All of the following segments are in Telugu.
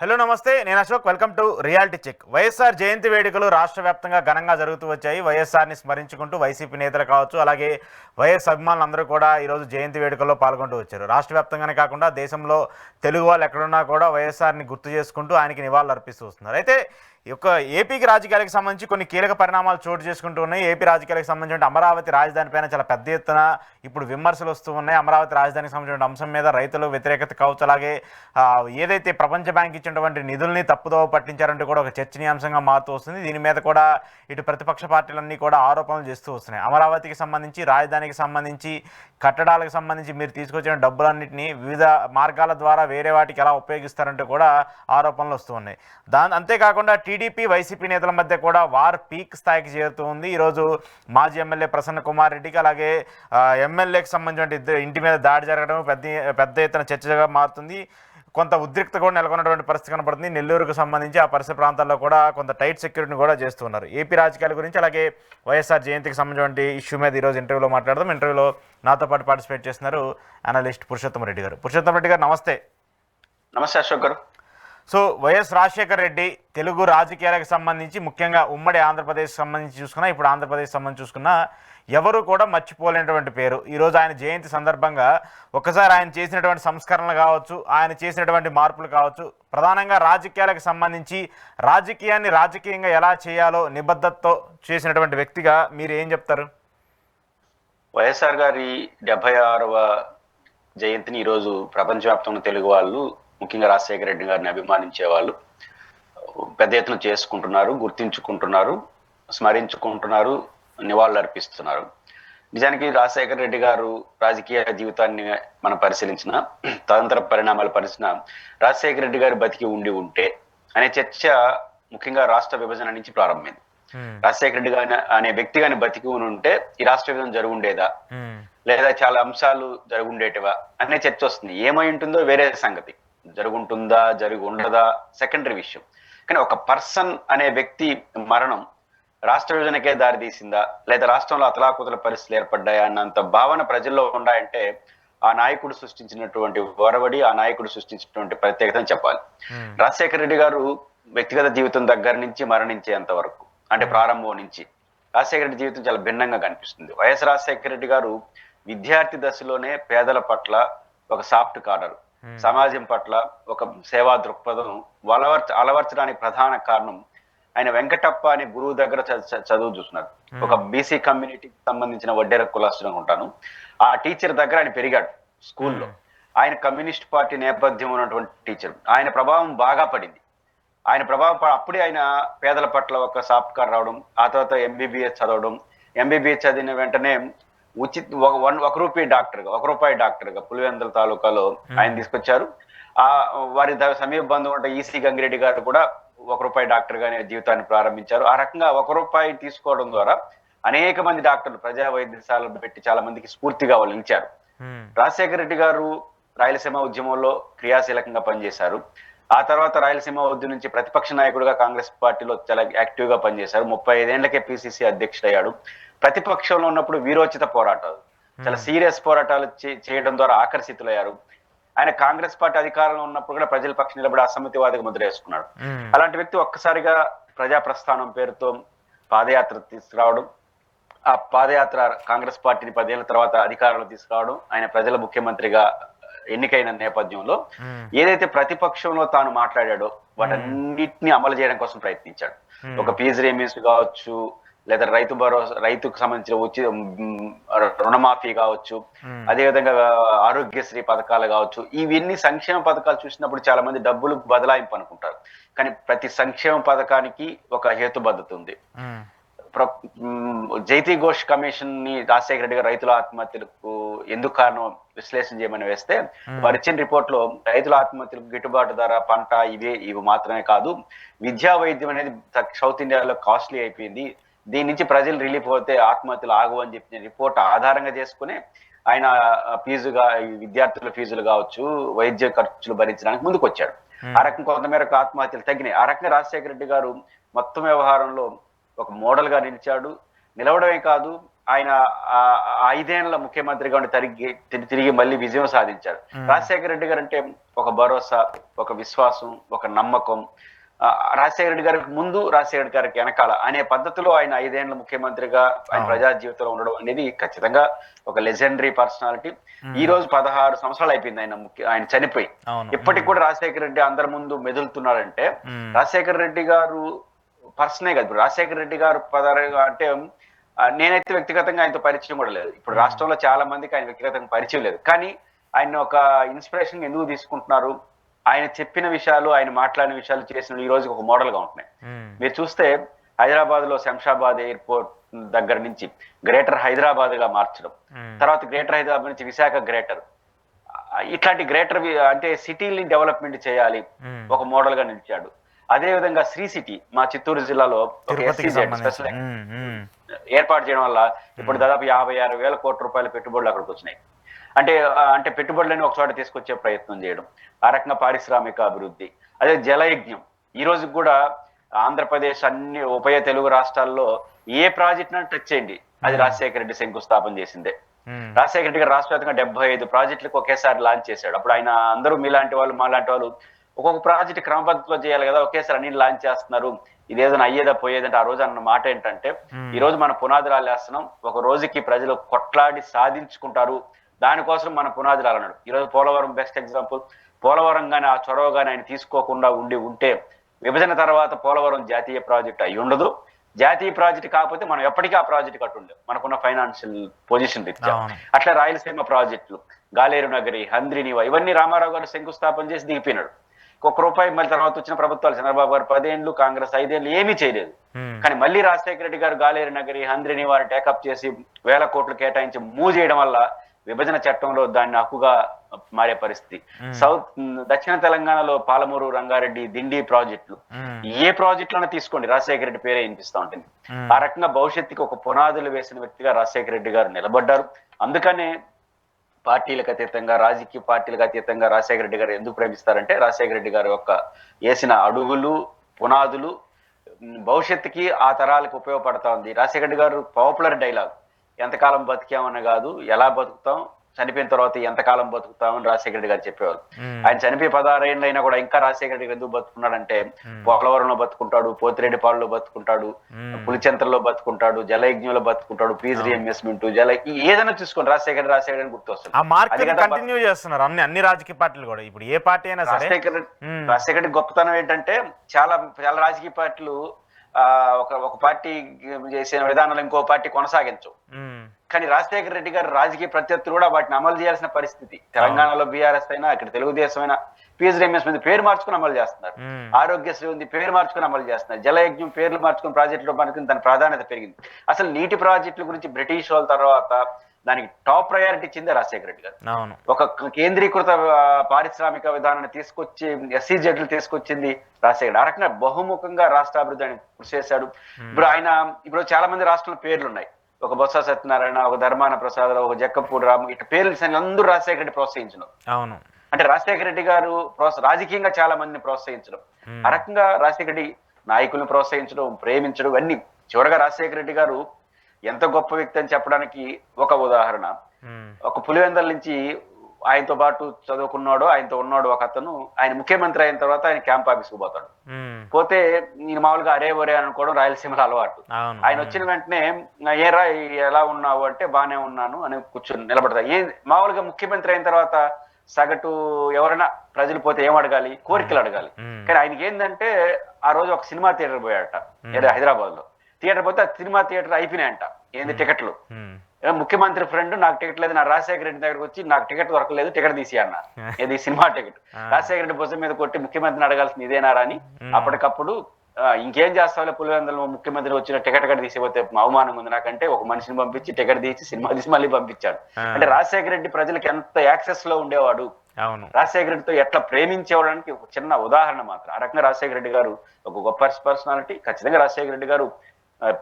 హలో నమస్తే, నేను Ashok. Welcome to reality check. YSR జయంతి వేడుకలు రాష్ట్ర వ్యాప్తంగా ఘనంగా జరుగుతూ వచ్చాయి. వైఎస్ఆర్ని స్మరించుకుంటూ వైసీపీ నేతలు కావచ్చు, అలాగే వైఎస్ అభిమానులు అందరూ కూడా ఈరోజు జయంతి వేడుకల్లో పాల్గొంటూ వచ్చారు. రాష్ట్ర వ్యాప్తంగానే కాకుండా దేశంలో తెలుగు వాళ్ళు ఎక్కడున్నా కూడా వైఎస్ఆర్ని గుర్తు చేసుకుంటూ ఆయనకి నివాళులు అర్పిస్తూ వస్తున్నారు. అయితే ఈ యొక్క ఏపీకి రాజకీయాలకు సంబంధించి కొన్ని కీలక పరిణామాలు చోటు చేసుకుంటూ ఉన్నాయి. ఏపీ రాజకీయాలకు సంబంధించిన అమరావతి రాజధాని పైన చాలా పెద్ద ఎత్తున ఇప్పుడు విమర్శలు వస్తూ ఉన్నాయి. అమరావతి రాజధానికి సంబంధించిన అంశం మీద రైతులు వ్యతిరేకత కావచ్చు, అలాగే ఏదైతే ప్రపంచ బ్యాంక్ ఇచ్చినటువంటి నిధుల్ని తప్పుదోవ పట్టించారంటూ కూడా ఒక చర్చనీయాంశంగా మారుతూ వస్తుంది. దీని మీద కూడా ఇటు ప్రతిపక్ష పార్టీలన్నీ కూడా ఆరోపణలు చేస్తూ వస్తున్నాయి. అమరావతికి సంబంధించి, రాజధానికి సంబంధించి, కట్టడాలకు సంబంధించి మీరు తీసుకొచ్చిన డబ్బులన్నింటినీ వివిధ మార్గాల ద్వారా వేరే వాటికి ఎలా ఉపయోగిస్తారంటూ కూడా ఆరోపణలు వస్తూ ఉన్నాయి. అంతేకాకుండా టీడీపీ వైసీపీ నేతల మధ్య కూడా వార్ పీక్ స్థాయికి చేరుతూ ఉంది. ఈరోజు మాజీ ఎమ్మెల్యే ప్రసన్న కుమార్ రెడ్డికి, అలాగే ఎమ్మెల్యేకి సంబంధించిన ఇద్దరు ఇంటి మీద దాడి జరగడం పెద్ద ఎత్తున చర్చగా మారుతుంది. కొంత ఉద్రిక్త కూడా నెలకొన్నటువంటి పరిస్థితి కనపడుతుంది. నెల్లూరుకు సంబంధించి ఆ పరిసర ప్రాంతాల్లో కూడా కొంత టైట్ సెక్యూరిటీని కూడా చేస్తున్నారు. ఏపీ రాజకీయాల గురించి, అలాగే వైఎస్ఆర్ జయంతికి సంబంధించిన ఇష్యూ మీద ఈరోజు ఇంటర్వ్యూలో మాట్లాడదాం. ఇంటర్వ్యూలో నాతో పాటు పార్టిసిపేట్ చేస్తున్నారు అనలిస్ట్ పురుషోత్తమ రెడ్డి గారు. పురుషోత్తమ రెడ్డి గారు, నమస్తే. నమస్తే అశోక్ గారు. సో వైఎస్ రాజశేఖర్ రెడ్డి తెలుగు రాజకీయాలకు సంబంధించి, ముఖ్యంగా ఉమ్మడి ఆంధ్రప్రదేశ్ సంబంధించి చూసుకున్నా, ఇప్పుడు ఆంధ్రప్రదేశ్ సంబంధించి చూసుకున్నా, ఎవరు కూడా మర్చిపోలేనటువంటి పేరు. ఈరోజు ఆయన జయంతి సందర్భంగా ఒకసారి ఆయన చేసినటువంటి సంస్కరణలు కావచ్చు, ఆయన చేసినటువంటి మార్పులు కావచ్చు, ప్రధానంగా రాజకీయాలకు సంబంధించి రాజకీయాన్ని రాజకీయంగా ఎలా చేయాలో నిబద్ధతతో చేసినటువంటి వ్యక్తిగా మీరు ఏం చెప్తారు? వైఎస్ఆర్ గారి 76వ జయంతిని ఈరోజు ప్రపంచవ్యాప్తంగా తెలుగు వాళ్ళు, ముఖ్యంగా రాజశేఖర రెడ్డి గారిని అభిమానించే వాళ్ళు పెద్ద ఎత్తున చేసుకుంటున్నారు, గుర్తించుకుంటున్నారు, స్మరించుకుంటున్నారు, నివాళులు అర్పిస్తున్నారు. నిజానికి రాజశేఖర రెడ్డి గారు రాజకీయ జీవితాన్ని మనం పరిశీలించిన, తదనంతర పరిణామాలు పరిశీలించిన, రాజశేఖర రెడ్డి గారు బతికి ఉంటే అనే చర్చ ముఖ్యంగా రాష్ట్ర విభజన నుంచి ప్రారంభమైంది. రాజశేఖర రెడ్డి గారి అనే వ్యక్తి గాని బతికి ఉంటే ఈ రాష్ట్ర విభజన జరుగుండేదా, లేదా చాలా అంశాలు జరుగుండేటివా అనే చర్చ వస్తుంది. ఏమై ఉంటుందో వేరే సంగతి, జరుగుంటుందా జరిగి ఉండదా సెకండరీ విషయం. కానీ ఒక పర్సన్ అనే వ్యక్తి మరణం రాష్ట్ర విభజనకే దారి తీసిందా, లేదా రాష్ట్రంలో అతలాకుతల పరిస్థితులు ఏర్పడ్డాయా అన్నంత భావన ప్రజల్లో ఉన్నాయంటే ఆ నాయకుడు సృష్టించినటువంటి ఒరవడి, ఆ నాయకుడు సృష్టించినటువంటి ప్రత్యేకతని చెప్పాలి. రాజశేఖర రెడ్డి గారు వ్యక్తిగత జీవితం దగ్గర నుంచి మరణించేంత వరకు, అంటే ప్రారంభం నుంచి రాజశేఖర రెడ్డి జీవితం చాలా భిన్నంగా కనిపిస్తుంది. వైఎస్ రాజశేఖర రెడ్డి గారు విద్యార్థి దశలోనే పేదల పట్ల ఒక సాఫ్ట్ కార్నర్, సమాజం పట్ల ఒక సేవా దృక్పథం అలవర్చడానికి ప్రధాన కారణం ఆయన వెంకటప్ప అనే గురువు దగ్గర చదువు చూస్తున్నారు. ఒక బీసీ కమ్యూనిటీకి సంబంధించిన వడ్డేర కులాస్తుగా ఉంటాను. ఆ టీచర్ దగ్గర ఆయన పెరిగాడు స్కూల్లో. ఆయన కమ్యూనిస్ట్ పార్టీ నేపథ్యం ఉన్నటువంటి టీచర్. ఆయన ప్రభావం బాగా పడింది. ఆయన ప్రభావం అప్పుడే ఆయన పేదల పట్ల ఒక సాఫ్ట్ కార్ రావడం, ఆ తర్వాత ఎంబీబీఎస్ చదవడం, ఎంబీబీఎస్ చదివిన వెంటనే రూపాయి డాక్టర్గా పులివెందుల తాలూకాలో ఆయన తీసుకొచ్చారు. వారి సమీప బంధువు ఉంటే ఈసీ గంగిరెడ్డి గారు కూడా రూపాయి డాక్టర్ గానే జీవితాన్ని ప్రారంభించారు. ఆ రకంగా రూపాయి తీసుకోవడం ద్వారా అనేక మంది డాక్టర్లు ప్రజా వైద్యశాలలు పెట్టి చాలా మందికి స్ఫూర్తిగా వాళ్ళు నిలిచారు. రాజశేఖర రెడ్డి గారు రాయలసీమ ఉద్యమంలో క్రియాశీలకంగా పనిచేశారు. ఆ తర్వాత రాయలసీమ ఉద్యమం నుంచి ప్రతిపక్ష నాయకుడిగా కాంగ్రెస్ పార్టీలో చాలా యాక్టివ్ గా పనిచేశారు. 35 ఏళ్లకే పిసిసి అధ్యక్షుడయ్యాడు. ప్రతిపక్షంలో ఉన్నప్పుడు వీరోచిత పోరాటాలు, చాలా సీరియస్ పోరాటాలు చేయడం ద్వారా ఆకర్షితులయ్యారు. ఆయన కాంగ్రెస్ పార్టీ అధికారంలో ఉన్నప్పుడు కూడా ప్రజల పక్షం నిలబడి అసమ్మతివాదిగా ముద్ర వేసుకున్నాడు. అలాంటి వ్యక్తి ఒక్కసారిగా ప్రజా ప్రస్థానం పేరుతో పాదయాత్ర తీసుకురావడం, ఆ పాదయాత్ర కాంగ్రెస్ పార్టీని 10 ఏళ్ల తర్వాత అధికారంలో తీసుకురావడం, ఆయన ప్రజల ముఖ్యమంత్రిగా ఎన్నికైన నేపథ్యంలో ఏదైతే ప్రతిపక్షంలో తాను మాట్లాడాడో వాటన్నిటిని అమలు చేయడం కోసం ప్రయత్నించాడు. ఒక ఫీజు రీయింబర్స్మెంట్ కావచ్చు, లేదా రైతుకు సంబంధించిన రుణమాఫీ కావచ్చు, అదేవిధంగా ఆరోగ్యశ్రీ పథకాలు కావచ్చు, ఇవన్నీ సంక్షేమ పథకాలు చూసినప్పుడు చాలా మంది డబ్బులు బదలాయింపు అనుకుంటారు. కానీ ప్రతి సంక్షేమ పథకానికి ఒక హేతుబద్ధత ఉంది. జైతీ ఘోష్ కమిషన్ ని రాజశేఖర రెడ్డి గారు రైతుల ఆత్మహత్యలకు ఎందుకు కారణం విశ్లేషణ చేయమని వేస్తే, వారు ఇచ్చిన రిపోర్ట్ లో రైతుల ఆత్మహత్యలకు గిట్టుబాటు ధర, పంట ఇవి మాత్రమే కాదు, విద్యా వైద్యం అనేది సౌత్ ఇండియాలో కాస్ట్లీ అయిపోయింది, దీని నుంచి ప్రజలు రిలీఫ్ అవుతే ఆత్మహత్యలు ఆగు అని చెప్పిన రిపోర్ట్ ఆధారంగా చేసుకుని ఆయన విద్యార్థుల ఫీజులు కావచ్చు, వైద్య ఖర్చులు భరించడానికి ముందుకు వచ్చాడు. ఆ రకం కొంతమేరకు ఆత్మహత్యలు తగ్గినాయి. ఆ రకంగా రాజశేఖర రెడ్డి గారు మొత్తం వ్యవహారంలో ఒక మోడల్ గా నిలిచాడు. నిలవడమే కాదు, ఆయన ఆ 5 ఏళ్ల ముఖ్యమంత్రిగా ఉండి తిరిగి మళ్ళీ విజయం సాధించారు. రాజశేఖర రెడ్డి గారు అంటే ఒక భరోసా, ఒక విశ్వాసం, ఒక నమ్మకం. రాజశేఖర రెడ్డి గారికి ముందు, రాజశేఖర రెడ్డి గారికి వెనకాల అనే పద్ధతిలో ఆయన 5 ఏళ్ల ముఖ్యమంత్రిగా ఆయన ప్రజా జీవితంలో ఉండడం అనేది ఖచ్చితంగా ఒక లెజెండరీ పర్సనాలిటీ. ఈ రోజు 16 సంవత్సరాలు అయిపోయింది ఆయన చనిపోయి. ఇప్పటికి కూడా రాజశేఖర రెడ్డి అందరి ముందు మెదులుతున్నాడంటే రాజశేఖర రెడ్డి గారు పర్సనే కాదు. ఇప్పుడు రాజశేఖర రెడ్డి గారు అంటే నేనైతే వ్యక్తిగతంగా ఆయనతో పరిచయం కూడా లేదు. ఇప్పుడు రాష్ట్రంలో చాలా మందికి ఆయన వ్యక్తిగతంగా పరిచయం లేదు. కానీ ఆయన ఒక ఇన్స్పిరేషన్ ఎందుకు తీసుకుంటున్నారు, ఆయన చెప్పిన విషయాలు, ఆయన మాట్లాడిన విషయాలు, చేసిన ఈ రోజుకి ఒక మోడల్ గా ఉంటున్నాయి. మీరు చూస్తే హైదరాబాద్ లో శంషాబాద్ ఎయిర్పోర్ట్ దగ్గర నుంచి గ్రేటర్ హైదరాబాద్ గా మార్చడం, తర్వాత గ్రేటర్ హైదరాబాద్ నుంచి విశాఖ గ్రేటర్, ఇట్లాంటి గ్రేటర్ అంటే సిటీని డెవలప్మెంట్ చేయాలి ఒక మోడల్ గా నిలిచాడు. అదే విధంగా శ్రీ సిటీ మా చిత్తూరు జిల్లాలో ఒక SEZ స్పెషల్ ఏర్పాటు చేయడం వల్ల ఇప్పుడు దాదాపు 56,000 కోట్ల రూపాయల పెట్టుబడులు అక్కడికి వచ్చినాయి. అంటే పెట్టుబడులని ఒక చోట తీసుకొచ్చే ప్రయత్నం చేయడం, ఆ రకంగా పారిశ్రామిక అభివృద్ధి. అదే జలయజ్ఞం ఈ రోజు కూడా ఆంధ్రప్రదేశ్ అన్ని ఉభయ తెలుగు రాష్ట్రాల్లో ఏ ప్రాజెక్ట్ టచ్ చేయండి అది రాజశేఖర రెడ్డి శంకుస్థాపన చేసిందే. రాజశేఖర రెడ్డి గారు రాష్ట్ర వ్యాప్తంగా 75 ప్రాజెక్టులకు ఒకేసారి లాంచ్ చేశాడు. అప్పుడు ఆయన అందరూ మీలాంటి వాళ్ళు మాలాంటి వాళ్ళు ఒక్కొక్క ప్రాజెక్ట్ క్రమపద్ధతిలో చేయాలి కదా, ఒకేసారి అన్ని లాంచ్ చేస్తున్నారు, ఇదేదైనా అయ్యేదా పోయేదంటే ఆ రోజు అన్న మాట ఏంటంటే ఈ రోజు మన పునాదురాలు వేస్తున్నాం, ఒక రోజుకి ప్రజలు కొట్లాడి సాధించుకుంటారు, దానికోసం మన పునాదురాలు అన్నాడు. ఈ రోజు పోలవరం బెస్ట్ ఎగ్జాంపుల్. పోలవరం గానీ ఆ చొరవ గానీ ఆయన తీసుకోకుండా ఉంటే విభజన తర్వాత పోలవరం జాతీయ ప్రాజెక్ట్ అయి ఉండదు. జాతీయ ప్రాజెక్ట్ కాకపోతే మనం ఎప్పటికీ ఆ ప్రాజెక్ట్ కట్టుండేది మనకున్న ఫైనాన్షియల్ పొజిషన్ రీత్యా. అట్లా రాయలసీమ ప్రాజెక్టులు, గాలేరు నగరి, హంద్రినీవా, ఇవన్నీ రామారావు గారు శంకుస్థాపన చేసి దిగిపోయినాడు. 1 రూపాయి మళ్ళీ తర్వాత వచ్చిన ప్రభుత్వాలు చంద్రబాబు గారు 10 ఏళ్ళు, కాంగ్రెస్ 5 ఏళ్ళు ఏమీ చేయలేదు. కానీ మళ్ళీ రాజశేఖర రెడ్డి గారు గాలేరు నగరి, హంద్రినీవాని టేకప్ చేసి 1000 కోట్లు కేటాయించి మూవ్ చేయడం వల్ల విభజన చట్టంలో దాన్ని హక్కుగా మారే పరిస్థితి. దక్షిణ తెలంగాణలో పాలమూరు, రంగారెడ్డి, దిండి ప్రాజెక్టులు, ఏ ప్రాజెక్టులను తీసుకోండి రాజశేఖర రెడ్డి పేరే వినిపిస్తూ ఉంటుంది. ఆ రకంగా భవిష్యత్తుకి ఒక పునాదులు వేసిన వ్యక్తిగా రాజశేఖర రెడ్డి గారు నిలబడ్డారు. అందుకనే పార్టీలకు అతీతంగా, రాజకీయ పార్టీలకు అతీతంగా రాజశేఖర రెడ్డి గారు ఎందుకు ప్రేమిస్తారంటే రాజశేఖర రెడ్డి గారు యొక్క వేసిన అడుగులు, పునాదులు భవిష్యత్తుకి ఆ తరాలకు ఉపయోగపడతా ఉంది. రాజశేఖర రెడ్డి గారు పాపులర్ డైలాగ్, ఎంతకాలం బతికామని కాదు ఎలా బతుకుతాం, చనిపోయిన తర్వాత ఎంతకాలం బతుకుతామని రాజశేఖర రెడ్డి గారు చెప్పేవారు. ఆయన చనిపోయి 16 ఏళ్ళు అయినా కూడా ఇంకా రాజశేఖర రెడ్డి గారు ఎందుకు బతుకున్నాడంటే పోలవరంలో బతుకుంటాడు, పోతిరెడ్డిపాడులో బతుకుంటాడు, పులిచెంతల్లో బతుకుంటాడు, జలయజ్ఞంలో బతుకుంటాడు, ఫీజు రీఇన్వెస్ట్మెంట్, ఏదైనా చూసుకోండి రాజశేఖర అని గుర్తొస్తుంది. కంటిన్యూ చేస్తున్నారు అన్ని రాజకీయ పార్టీలు కూడా. ఇప్పుడు ఏ పార్టీ అయినా రాజశేఖర రెడ్డి గొప్పతనం ఏంటంటే చాలా రాజకీయ పార్టీలు ఒక పార్టీ చేసిన విధానాలు ఇంకో పార్టీ కొనసాగించవు. కానీ రాజశేఖర రెడ్డి గారు రాజకీయ ప్రత్యర్థులు కూడా వాటిని అమలు చేయాల్సిన పరిస్థితి. తెలంగాణలో బీఆర్ఎస్ అయినా, ఇక్కడ తెలుగుదేశం అయినా ఫీజు రీఇన్వెస్ట్మెంట్ పేరు మార్చుకుని అమలు చేస్తున్నారు, ఆరోగ్యశ్రీ ఉంది పేరు మార్చుకుని అమలు చేస్తున్నారు, జలయజ్ఞం పేర్లు మార్చుకుని ప్రాజెక్టులో మనకి దాని ప్రాధాన్యత పెరిగింది. అసలు నీటి ప్రాజెక్టుల గురించి బ్రిటిష్ వాళ్ళ తర్వాత దానికి టాప్ ప్రయారిటీ ఇచ్చిందే రాజశేఖర రెడ్డి గారు. ఒక కేంద్రీకృత పారిశ్రామిక విధానాన్ని తీసుకొచ్చి SEZలు తీసుకొచ్చింది రాజశేఖర. ఆ రకంగా బహుముఖంగా రాష్ట్రాభివృద్ధి కృషి చేశాడు. ఇప్పుడు చాలా మంది రాష్ట్రంలో పేర్లు ఉన్నాయి. ఒక బొత్స సత్యనారాయణ, ఒక ధర్మాన ప్రసాదరావు, ఒక జక్కపూడి రాము, ఇట్లా పేర్లు అందరూ రాజశేఖర రెడ్డి ప్రోత్సహించడం. అంటే రాజశేఖర రెడ్డి గారు రాజకీయంగా చాలా మందిని ప్రోత్సహించడం, ఆ రకంగా రాజశేఖర రెడ్డి నాయకులను ప్రోత్సహించడం, ప్రేమించడం, అన్ని. చివరగా రాజశేఖర రెడ్డి గారు ఎంత గొప్ప వ్యక్తి అని చెప్పడానికి ఒక ఉదాహరణ, ఒక పులివెందల నుంచి ఆయనతో పాటు చదువుకున్నాడు, ఆయనతో ఉన్నాడు ఒక అతను. ఆయన ముఖ్యమంత్రి అయిన తర్వాత ఆయన క్యాంప్ ఆఫీస్కి పోతాడు. పోతే నేను మామూలుగా అరే ఒరే అనుకోవడం రాయలసీమలో అలవాటు. ఆయన వచ్చిన వెంటనే ఏరా ఎలా ఉన్నావు అంటే బానే ఉన్నాను అని కూర్చొని నిలబడతాడు. మామూలుగా ముఖ్యమంత్రి అయిన తర్వాత సగటు ఎవరైనా ప్రజలు పోతే ఏం అడగాలి, కోరికలు అడగాలి. కానీ ఆయనకి ఏంటంటే ఆ రోజు ఒక సినిమా థియేటర్ పోయాడట హైదరాబాద్ లో. థియేటర్ పోతే ఆ సినిమా థియేటర్ అయిపోయినాయంట ఏంది టికెట్లు. ముఖ్యమంత్రి ఫ్రెండ్ నాకు టికెట్ లేదు, నా రాజశేఖర రెడ్డి దగ్గరకు వచ్చి నాకు టికెట్ దొరకలేదు, టికెట్ తీసి అన్న, ఇది సినిమా టికెట్. రాజశేఖర రెడ్డి భుజం మీద కొట్టి ముఖ్యమంత్రిని అడగాల్సింది ఇదేనారా అని అప్పటికప్పుడు ఇంకేం చేస్తావులే పులివెందులు ముఖ్యమంత్రి వచ్చిన టికెట్ కూడా తీసిపోతే అవమానం ఉంది నాకంటే ఒక మనిషిని పంపించి టికెట్ తీసి సినిమా తీసి మళ్ళీ పంపించాడు. అంటే రాజశేఖర రెడ్డి ప్రజలకు ఎంత యాక్సెస్ లో ఉండేవాడు, రాజశేఖర రెడ్డితో ఎట్లా ప్రేమించేవాడానికి ఒక చిన్న ఉదాహరణ మాత్రం. ఆ రకంగా రాజశేఖర రెడ్డి గారు ఒక గొప్ప పర్సనాలిటీ. ఖచ్చితంగా రాజశేఖర రెడ్డి గారు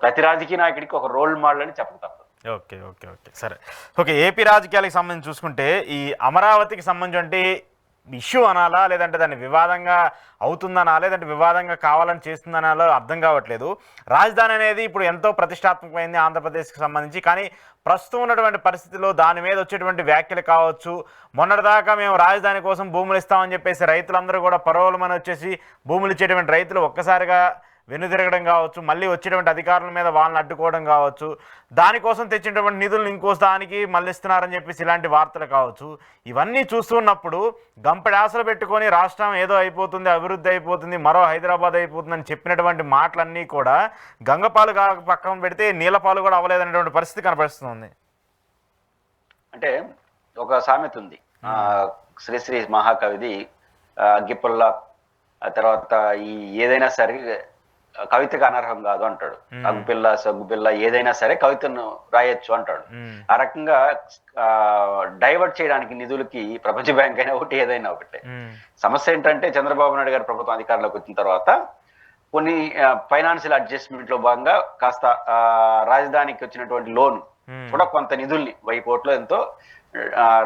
ప్రతి రాజకీయ నాయకుడికి ఒక రోల్ మోడల్ అని చెప్పక తప్పదు. ఓకే ఓకే ఓకే సరే ఓకే. ఏపీ రాజకీయాలకు సంబంధించి చూసుకుంటే ఈ అమరావతికి సంబంధించి ఇష్యూ అనాలా, లేదంటే దాన్ని వివాదంగా అవుతుందనా, లేదంటే వివాదంగా కావాలని చేస్తుందనాలో అర్థం కావట్లేదు. రాజధాని అనేది ఇప్పుడు ఎంతో ప్రతిష్టాత్మకమైంది ఆంధ్రప్రదేశ్కి సంబంధించి. కానీ ప్రస్తుతం ఉన్నటువంటి పరిస్థితిలో దాని మీద వచ్చేటువంటి వ్యాఖ్యలు కావచ్చు, మొన్నటిదాకా మేము రాజధాని కోసం భూములు ఇస్తామని చెప్పేసి రైతులందరూ కూడా పరోలమని వచ్చేసి భూములు ఇచ్చేటువంటి రైతులు ఒక్కసారిగా వెనుదిరగడం కావచ్చు, మళ్ళీ వచ్చేటువంటి అధికారుల మీద వాళ్ళని అడ్డుకోవడం కావచ్చు, దానికోసం తెచ్చినటువంటి నిధులను ఇంకో దానికి మళ్ళిస్తున్నారని చెప్పేసి ఇలాంటి వార్తలు కావచ్చు. ఇవన్నీ చూస్తున్నప్పుడు గంపెడి ఆశలు పెట్టుకొని రాష్ట్రం ఏదో అయిపోతుంది, అభివృద్ధి అయిపోతుంది, మరో హైదరాబాద్ అయిపోతుందని చెప్పినటువంటి మాటలన్నీ కూడా గంగపాలు పక్కన పెడితే నీళ్ళపాలు కూడా అవ్వలేదనేటువంటి పరిస్థితి కనపరుస్తుంది. అంటే ఒక సామెత ఉంది, శ్రీశ్రీ మహాకవిది, అగ్గిపుల్ల తర్వాత ఈ ఏదైనా సరే కవితకు అనర్హం కాదు అంటాడు. అగ్గుపిల్ల సగ్గుపిల్ల ఏదైనా సరే కవితను రాయొచ్చు అంటాడు. ఆ రకంగా డైవర్ట్ చేయడానికి నిధులకి ప్రపంచ బ్యాంక్ అయినా ఒకటి, ఏదైనా ఒకటే. సమస్య ఏంటంటే చంద్రబాబు నాయుడు గారి ప్రభుత్వం అధికారంలోకి వచ్చిన తర్వాత కొన్ని ఫైనాన్షియల్ అడ్జస్ట్మెంట్ లో భాగంగా కాస్త రాజధానికి వచ్చినటువంటి లోన్ కూడా కొంత నిధుల్ని 1000 కోట్లు ఎంతో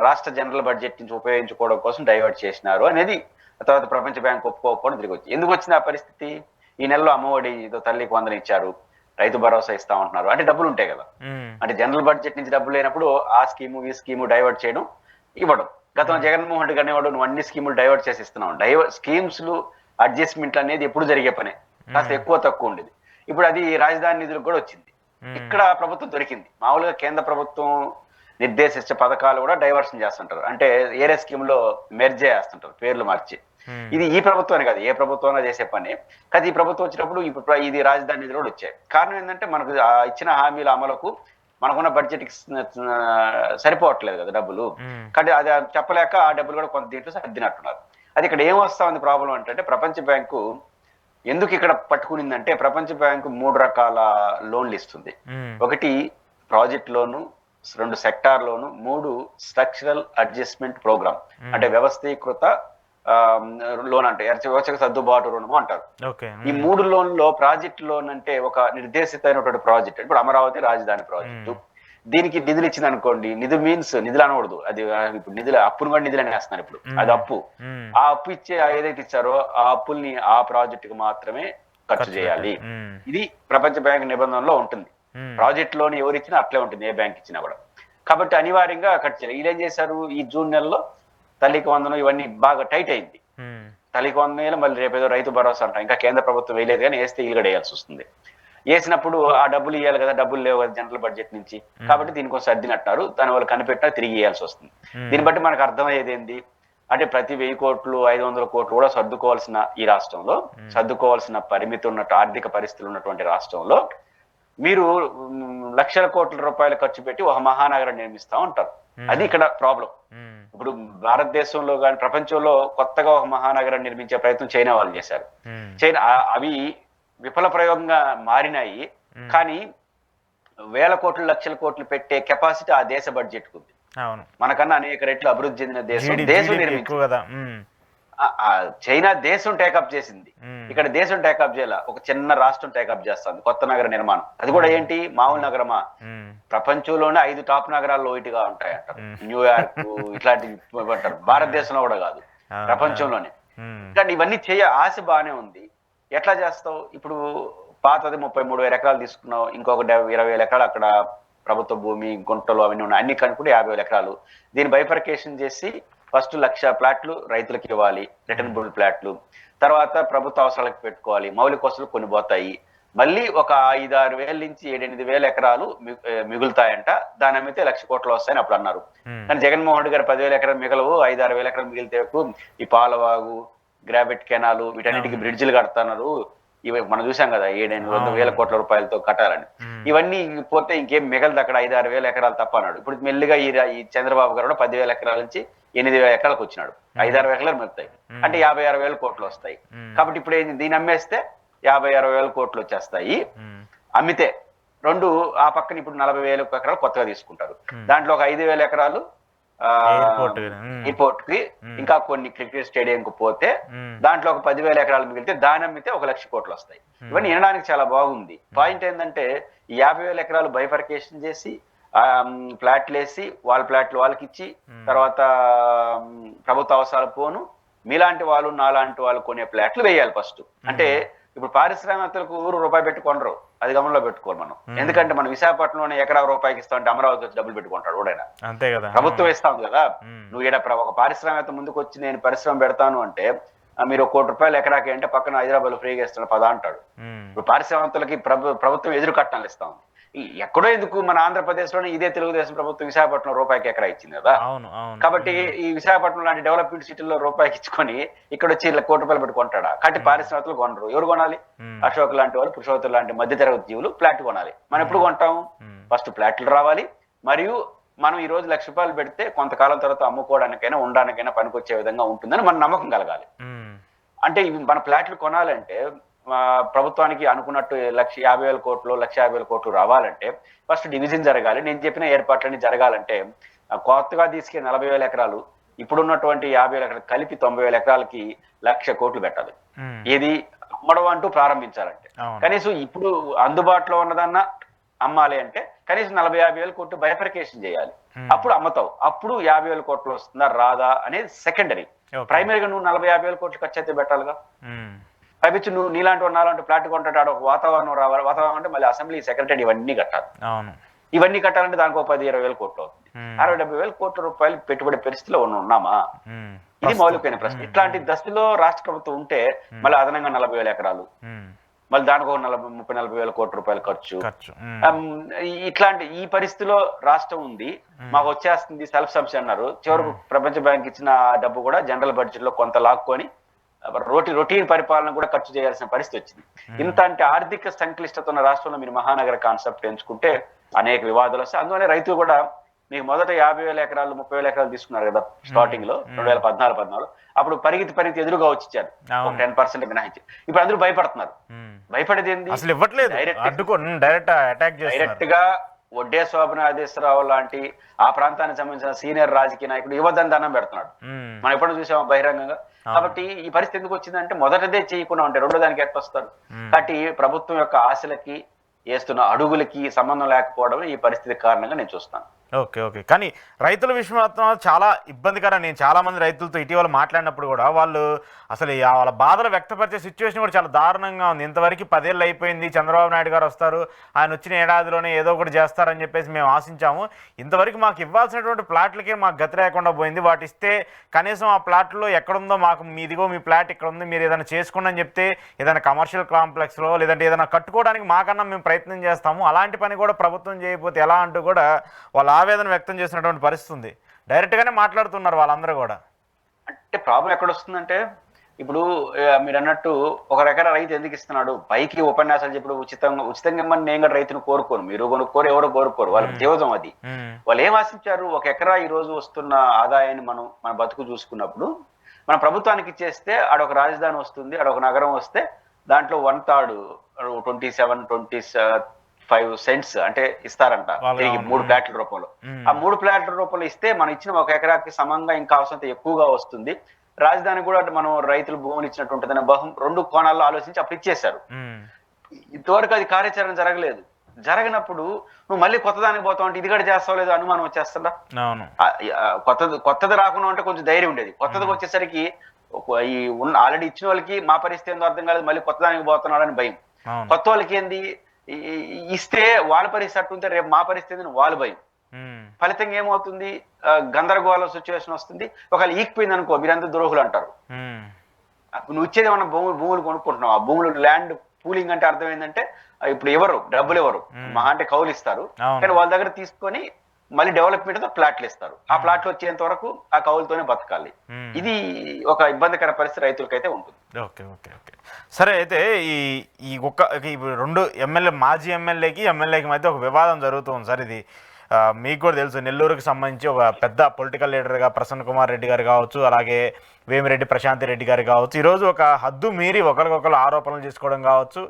రాష్ట్ర జనరల్ బడ్జెట్ నుంచి ఉపయోగించుకోవడం కోసం డైవర్ట్ చేసినారు అనేది తర్వాత ప్రపంచ బ్యాంక్ ఒప్పుకోకపోవడం తిరిగి వచ్చింది. ఎందుకు వచ్చింది ఆ పరిస్థితి? ఈ నెలలో అమ్మఒడి తల్లికి 100 ఇచ్చారు, రైతు భరోసా ఇస్తామంటున్నారు, అంటే డబ్బులు ఉంటాయి కదా. అంటే జనరల్ బడ్జెట్ నుంచి డబ్బులు లేనప్పుడు ఆ స్కీము ఈ స్కీము డైవర్ట్ చేయడం, ఇవ్వడం. గతంలో జగన్మోహన్ రెడ్డి గారిని ఇవ్వడం, నువ్వు అన్ని స్కీములు డైవర్ట్ చేసి ఇస్తున్నావు. స్కీమ్స్ అడ్జస్ట్మెంట్ అనేది ఎప్పుడు జరిగే పనే, కాస్త ఎక్కువ తక్కువ ఉండేది. ఇప్పుడు అది రాజధాని నిధులకు కూడా వచ్చింది. ఇక్కడ ప్రభుత్వం దొరికింది. మామూలుగా కేంద్ర ప్రభుత్వం నిర్దేశించే పథకాలు కూడా డైవర్షన్ చేస్తుంటారు, అంటే ఏరే స్కీమ్ లో మెర్జ్ చేస్తుంటారు, పేర్లు మార్చి. ఇది ఈ ప్రభుత్వాన్ని కాదు, ఏ ప్రభుత్వం చేసే పని. కానీ ఈ ప్రభుత్వం వచ్చినప్పుడు ఇప్పుడు ఇది రాజధాని నిధులు కూడా వచ్చాయి. కారణం ఏంటంటే మనకు ఇచ్చిన హామీల అమలుకు మనకున్న బడ్జెట్ కి సరిపోవట్లేదు కదా డబ్బులు. కానీ అది చెప్పలేక ఆ డబ్బులు కూడా కొంత దీంట్లో సర్దినట్టున్నారు. అది ఇక్కడ ఏం వస్తా ఉంది ప్రాబ్లం అంటే, ప్రపంచ బ్యాంకు ఎందుకు ఇక్కడ పట్టుకునిందంటే, ప్రపంచ బ్యాంకు 3 రకాల లోన్లు ఇస్తుంది. ఒకటి ప్రాజెక్ట్ లోను, 2 సెక్టార్ లోను, 3 స్ట్రక్చరల్ అడ్జస్ట్మెంట్ ప్రోగ్రామ్, అంటే వ్యవస్థీకృత లోన్ అంటే వ్యవస్థకు సర్దుబాటు రుణము అంటారు. ఈ 3 లోన్లో ప్రాజెక్ట్ లోన్ అంటే ఒక నిర్దేశితమైనటువంటి ప్రాజెక్ట్. ఇప్పుడు అమరావతి రాజధాని ప్రాజెక్టు, దీనికి నిధులు ఇచ్చింది అనుకోండి, నిధులు మీన్స్ నిధులు అనకూడదు, అది ఇప్పుడు నిధులు అప్పును కూడా నిధులు అనేస్తున్నారు. ఇప్పుడు అది అప్పు. ఆ అప్పు ఇచ్చే ఏదైతే ఇచ్చారో ఆ అప్పుల్ని ఆ ప్రాజెక్ట్ కి మాత్రమే ఖర్చు చేయాలి. ఇది ప్రపంచ బ్యాంక్ నిబంధనలో ఉంటుంది. ప్రాజెక్ట్ లోన్ ఎవరు ఇచ్చినా అట్లే ఉంటుంది, ఏ బ్యాంక్ ఇచ్చినా కూడా. కాబట్టి అనివార్యంగా ఖర్చు చేయాలి. వీళ్ళు ఏం చేశారు, ఈ జూన్ నెలలో తల్లికి 100 ఇవన్నీ బాగా టైట్ అయింది. తల్లికి 100 మళ్ళీ రేపేదో రైతు భరోసా అంట, ఇంకా కేంద్ర ప్రభుత్వం వేయలేదు కానీ వేస్తే వీళ్ళు కూడా వేయాల్సి వస్తుంది. వేసినప్పుడు ఆ డబ్బులు ఇవ్వాలి కదా, డబ్బులు లేవు కదా జనరల్ బడ్జెట్ నుంచి, కాబట్టి దీనికోసం సర్దినట్టారు, దాని వల్ల కనిపెట్టినా తిరిగి ఇవ్వాల్సి వస్తుంది. దీన్ని బట్టి మనకు అర్థమయ్యేది ఏంది అంటే, ప్రతి 1000 కోట్లు 500 కోట్లు కూడా సర్దుకోవాల్సిన ఈ రాష్ట్రంలో, సర్దుకోవాల్సిన పరిమితి ఉన్నట్టు ఆర్థిక పరిస్థితులు ఉన్నటువంటి రాష్ట్రంలో మీరు లక్షల కోట్ల రూపాయలు ఖర్చు పెట్టి ఒక మహానగరం నిర్మిస్తా ఉంటారు. అది ఇక్కడ ప్రాబ్లం. ఇప్పుడు భారతదేశంలో కానీ ప్రపంచంలో కొత్తగా ఒక మహానగరం నిర్మించే ప్రయత్నం చైనా వాళ్ళు చేశారు. చైనా అవి విఫల ప్రయోగంగా మారినాయి. కానీ 1000 కోట్లు 1,00,000 కోట్లు పెట్టే కెపాసిటీ ఆ దేశ బడ్జెట్ కు ఉంది. మనకన్నా అనేక రెట్లు అభివృద్ధి చెందిన దేశం నిర్మించింది. చైనా దేశం టేకప్ చేసింది, ఇక్కడ దేశం టేకప్ చేయాల, ఒక చిన్న రాష్ట్రం టేకప్ చేస్తుంది కొత్త నగర నిర్మాణం. అది కూడా ఏంటి, మామూలు నగరమా? ప్రపంచంలోనే 5 టాప్ నగరాల్లో ఒకటిగా ఉంటాయంటారు. న్యూయార్క్ ఇట్లాంటివి అంటారు, భారతదేశంలో కూడా కాదు, ప్రపంచంలోనే. కానీ ఇవన్నీ ఆశ బాగానే ఉంది. ఎట్లా చేస్తావు? ఇప్పుడు పాతది 33,000 ఎకరాలు తీసుకున్నావు, ఇంకొక 20,000 ఎకరాలు అక్కడ ప్రభుత్వ భూమి, గుంటలు అవన్నీ ఉన్నాయి, అన్ని కనుక్కుంటే 50,000 ఎకరాలు. దీన్ని బైఫర్కేషన్ చేసి ఫస్ట్ 1,00,000 ప్లాట్లు రైతులకు ఇవ్వాలి, రిటర్నబుల్ ప్లాట్లు. తర్వాత ప్రభుత్వ అవసరాలకు పెట్టుకోవాలి, మౌలిక వసతులు కొన్ని పోతాయి. మళ్ళీ ఒక 5-6 వేల నుంచి 7-8 ఎకరాలు మిగులుతాయంట. దాని అమ్మితే 1,00,000 కోట్లు వస్తాయని అప్పుడు అన్నారు. కానీ జగన్మోహన్ రెడ్డి గారు 10,000 ఎకరాలు మిగలవు, 5-6 వేల ఎకరాలు మిగిలితే ఈ పాలవాగు, గ్రావిట్ కెనాలు, వీటన్నిటికీ బ్రిడ్జిలు కడతారు. ఇవి మనం చూసాం కదా, 700-800 కోట్ల రూపాయలతో కట్టాలని. ఇవన్నీ పోతే ఇంకేం మిగలదు అక్కడ, 5-6 వేల ఎకరాలు తప్ప అన్నాడు. ఇప్పుడు మెల్లిగా ఈ చంద్రబాబు గారు కూడా 10,000 ఎకరాల నుంచి 8,000 ఎకరాలకు వచ్చినాడు. 5-6 ఎకరాలు మిగులుతాయి, అంటే 56,000 కోట్లు వస్తాయి. కాబట్టి ఇప్పుడు దీన్ని అమ్మేస్తే 50-60 కోట్లు వచ్చేస్తాయి. అమ్మితే 2 ఆ పక్కన ఇప్పుడు 40,000 ఎకరాలు కొత్తగా తీసుకుంటారు. దాంట్లో ఒక 5,000 ఎకరాలు ఎయిర్పోర్ట్ కి, ఇంకా కొన్ని క్రికెట్ స్టేడియం కు పోతే దాంట్లో ఒక 10,000 ఎకరాలు మిగిలితే దాని అమ్మితే 1,00,000 కోట్లు వస్తాయి. ఇవన్నీ వినడానికి చాలా బాగుంది. పాయింట్ ఏంటంటే, ఈ 50,000 ఎకరాలు బైఫర్కేషన్ చేసి ఫ్లాట్లు వేసి వాళ్ళ ఫ్లాట్లు వాళ్ళకి ఇచ్చి తర్వాత ప్రభుత్వ అవసరాలు పోను మీలాంటి వాళ్ళు నాలాంటి వాళ్ళు కొనే ఫ్లాట్లు వేయాలి ఫస్ట్. అంటే ఇప్పుడు పారిశ్రామికలకు రూపాయి పెట్టి కొనరు, అది గమనంలో పెట్టుకోరు మనం. ఎందుకంటే మనం విశాఖపట్నంలోనే ఎకరా రూపాయికి ఇస్తా అంటే అమరావతి వచ్చి డబ్బులు పెట్టుకుంటాడు ఎవడైనా. అంతే కదా, ప్రభుత్వం ఇస్తా ఉంది కదా. నువ్వు ఈడ ఒక పారిశ్రామిక ముందుకు వచ్చి నేను పరిశ్రమ పెడతాను అంటే మీరు 1 కోటి రూపాయలు ఎకరాకి అంటే పక్కన హైదరాబాద్ ఫ్రీగా ఇస్తాను పదా అంటాడు. ఇప్పుడు పారిశ్రామికలకి ప్రభుత్వం ఎదురు కట్నాలు ఇస్తా ఉంది. ఎక్కడో ఎందుకు మన ఆంధ్రప్రదేశ్ లోనే ఇదే తెలుగుదేశం ప్రభుత్వం విశాఖపట్నం రూపాయికి ఎకరా ఇచ్చింది కదా. కాబట్టి ఈ విశాఖపట్నం లాంటి డెవలప్మెంట్ సిటీల్లో రూపాయికి ఇచ్చుకొని ఇక్కడ వచ్చి ఇలా 1 కోటి రూపాయలు పెట్టుకుంటాడా. కాబట్టి పారిశ్రామికలు కొనరు. ఎవరు కొనాలి? అశోక్ లాంటి వాళ్ళు, పురుషోత్తరు లాంటి మధ్యతరగతి జీవులు ఫ్లాట్ కొనాలి. మనం ఎప్పుడు కొంటాం? ఫస్ట్ ఫ్లాట్లు రావాలి. మరియు మనం ఈ రోజు 1,00,000 రూపాయలు పెడితే కొంతకాలం తర్వాత అమ్ముకోవడానికైనా ఉండడానికైనా పనికొచ్చే విధంగా ఉంటుందని మన నమ్మకం కలగాలి. అంటే ఇవి మన ఫ్లాట్లు కొనాలంటే ప్రభుత్వానికి అనుకున్నట్టు 1,50,000 కోట్లు 1,50,000 కోట్లు రావాలంటే ఫస్ట్ డివిజన్ జరగాలి. నేను చెప్పిన ఏర్పాట్లన్నీ జరగాలంటే కొత్తగా తీసుకే 40,000 ఎకరాలు ఇప్పుడున్నటువంటి 50,000 ఎకరాలు కలిపి 90,000 ఎకరాలకి 1,00,000 కోట్లు పెట్టాలి. ఏది అమ్మడం అంటూ ప్రారంభించాలంటే కనీసం ఇప్పుడు అందుబాటులో ఉన్నదన్నా అమ్మాలి అంటే కనీసం 40,000-50,000 కోట్లు బైఫర్కేషన్ చేయాలి. అప్పుడు అమ్మతావు. అప్పుడు 50,000 కోట్లు వస్తుందా రాదా అనేది సెకండరీ. ప్రైమరీగా నువ్వు 40,000-50,000 కోట్లు ఖర్చు అయితే పెట్టాలిగా. పైపించి నువ్వు నీలాంటి నాలాంటి ఫ్లాట్ కొంటాడు, ఒక వాతావరణం రావాలి. వాతావరణం అంటే మళ్ళీ అసెంబ్లీ సెక్రటరీ ఇవన్నీ కట్టాలి. ఇవన్నీ కట్టాలంటే దానికి 10,000-20,000 కోట్లు అవుతుంది. 60,000-70,000 కోట్ల రూపాయలు పెట్టుబడి పరిస్థితిలో ఉన్నామా? ఇది మౌలికమైన ప్రశ్న. ఇట్లాంటి దశలో రాష్ట్ర ప్రభుత్వం ఉంటే మళ్ళీ అదనంగా 40,000 ఎకరాలు, మళ్ళీ దానికి 30,000-40,000 కోట్ల రూపాయలు ఖర్చు. ఇట్లాంటి ఈ పరిస్థితిలో రాష్ట్రం ఉంది, మాకు వచ్చేస్తుంది సెల్ఫ్ సబ్సిడీ అన్నారు. చివరకు ప్రపంచ బ్యాంక్ ఇచ్చిన డబ్బు కూడా జనరల్ బడ్జెట్ లో కొంత లాక్కొని రొటీన్ పరిపాలన కూడా ఖర్చు చేయాల్సిన పరిస్థితి వచ్చింది. ఇంతటి ఆర్థిక సంక్లిష్టత ఉన్న రాష్ట్రంలో మీరు మహానగర కాన్సెప్ట్ ఎంచుకుంటే అనేక వివాదాలు వస్తాయి. అందువల్ల రైతులు కూడా మీకు మొదట 50,000 ఎకరాలు 30,000 ఎకరాలు తీసుకున్నారు కదా స్టార్టింగ్ లో 2014 అప్పుడు పరిగెత్తి ఎదురుగా వచ్చిచ్చారు 10% మినహాయించి. ఇప్పుడు అందరూ భయపడుతున్నారు. భయపడేది ఏంది? అసలు ఇవ్వట్లేదు. డైరెక్ట్ గా వడ్డే శోభనాదేశ్వరరావు లాంటి ఆ ప్రాంతానికి సంబంధించిన సీనియర్ రాజకీయ నాయకుడు ఇవ్వదని దండం పెడుతున్నాడు. మనం ఎప్పుడు చూసాము బహిరంగంగా. కాబట్టి ఈ పరిస్థితి ఎందుకు వచ్చిందంటే మొదటదే చేయకుండా ఉంటే రెండో దానికి ఎట్లొస్తారు. కాబట్టి ప్రభుత్వం యొక్క ఆశలకి వేస్తున్న అడుగులకి సంబంధం లేకపోవడం ఈ పరిస్థితి కారణంగా నేను చూస్తాను. ఓకే. కానీ రైతుల విషయం మాత్రం చాలా ఇబ్బందికరం. నేను చాలా మంది రైతులతో ఇటీవల మాట్లాడినప్పుడు కూడా వాళ్ళు అసలు వాళ్ళ బాధలు వ్యక్తపరిచే సిచ్యువేషన్ కూడా చాలా దారుణంగా ఉంది. ఇంతవరకు 10 ఏళ్ళు అయిపోయింది, చంద్రబాబు నాయుడు గారు వస్తారు, ఆయన వచ్చిన ఏడాదిలోనే ఏదో ఒకటి చేస్తారని చెప్పేసి మేము ఆశించాము. ఇంతవరకు మాకు ఇవ్వాల్సినటువంటి ప్లాట్లకే మాకు గతి లేకుండా పోయింది. వాటి ఇస్తే కనీసం ఆ ప్లాట్లో ఎక్కడుందో మాకు మీదిగో మీ ప్లాట్ ఇక్కడ ఉంది, మీరు ఏదైనా చేసుకోండి అని చెప్తే ఏదైనా కమర్షియల్ కాంప్లెక్స్లో లేదంటే ఏదైనా కట్టుకోవడానికి మాకన్నా మేము ప్రయత్నం చేస్తాము. అలాంటి పని కూడా ప్రభుత్వం చేయకపోతే ఎలా అంటూ కూడా వాళ్ళ ఆవేదన వ్యక్తం చేసినటువంటి పరిస్థితి ఉంది. డైరెక్ట్గానే మాట్లాడుతున్నారు వాళ్ళందరూ కూడా. అంటే ప్రాబ్లం ఎక్కడ వస్తుందంటే ఇప్పుడు మీరు అన్నట్టు ఒక రకమైన రైతు ఎందుకు ఇస్తున్నాడు? పైకి ఉపన్యాసాలు చెప్పి ఉచితంగా ఇమ్మని నేను కూడా రైతును కోరుకోను, మీరు కొనుక్కోరు, ఎవరు కోరుకోరు, వాళ్ళకి జీవితం అది. వాళ్ళు ఏం ఆశించారు? 1 ఎకరా ఈ రోజు వస్తున్న ఆదాయాన్ని మన బతుకు చూసుకున్నప్పుడు మన ప్రభుత్వానికి ఇచ్చేస్తే ఆడొక రాజధాని వస్తుంది, ఆడొక నగరం వస్తే దాంట్లో 1/3 27-25 సెంట్స్ అంటే ఇస్తారంట తిరిగి 3 ప్లాట్ల రూపంలో. ఆ 3 ప్లాట్ల రూపంలో ఇస్తే మనం ఇచ్చిన 1 ఎకరాకి సమంగా ఇంకా అవసరం ఎక్కువగా వస్తుంది. రాజధాని కూడా మనం రైతులు భూములు ఇచ్చినట్టు ఉంటుందని 2 కోణాల్లో ఆలోచించి అప్పుడు ఇచ్చేశారు. ఇంతవరకు అది కార్యాచరణ జరగలేదు. జరగనప్పుడు నువ్వు మళ్ళీ కొత్తదానికి పోతావు అంటే ఇది కూడా చేస్తావు లేదు అనుమానం వచ్చేస్తుందా? కొత్తది రాకుండా ఉంటే కొంచెం ధైర్యం ఉండేది. కొత్తదికి వచ్చేసరికి ఈ ఆల్రెడీ ఇచ్చిన వాళ్ళకి మా పరిస్థితి ఏందో అర్థం కాలేదు, మళ్ళీ కొత్తదానికి పోతున్నాడని భయం. కొత్త వాళ్ళకి ఏంది ఇస్తే వాళ్ళ పరిస్థితి అట్టుంటే రేపు మా పరిస్థితి వాళ్ళ భయం. ఫలితంగా ఏమవుతుంది? గందరగోళ సిచ్యువేషన్ వస్తుంది. ఒకవేళ ఈకిపోయింది అనుకో మీరంతా ద్రోహులు అంటారు. నువ్వు ఇచ్చేది ఏమన్నా భూములు కొనుక్కుంటున్నావు. ఆ భూములు ల్యాండ్ పూలింగ్ అంటే అర్థం ఏంటంటే ఇప్పుడు ఎవరు డబ్బులు ఎవరు మహా అంటే కౌలు ఇస్తారు, కానీ వాళ్ళ దగ్గర తీసుకొని మళ్ళీ డెవలప్మెంట్ తో ప్లాట్లు ఇస్తారు. ఆ ప్లాట్లు వచ్చేంత వరకు ఆ కౌలుతోనే బతకాలి. ఇది ఒక ఇబ్బందికర పరిస్థితి రైతులకైతే ఉంటుంది. ఓకే. సరే, అయితే ఈ 2 ఎమ్మెల్యే మాజీ ఎమ్మెల్యేకి మధ్య ఒక వివాదం జరుగుతుంది సార్. ఇది మీకు కూడా తెలుసు. నెల్లూరుకి సంబంధించి ఒక పెద్ద పొలిటికల్ లీడర్గా ప్రసన్న కుమార్ రెడ్డి గారు కావచ్చు, అలాగే వేమిరెడ్డి ప్రశాంత్ రెడ్డి గారు కావచ్చు, ఈరోజు ఒక హద్దు మీరి ఒకరికొకరు ఆరోపణలు చేసుకోవడం కావచ్చు,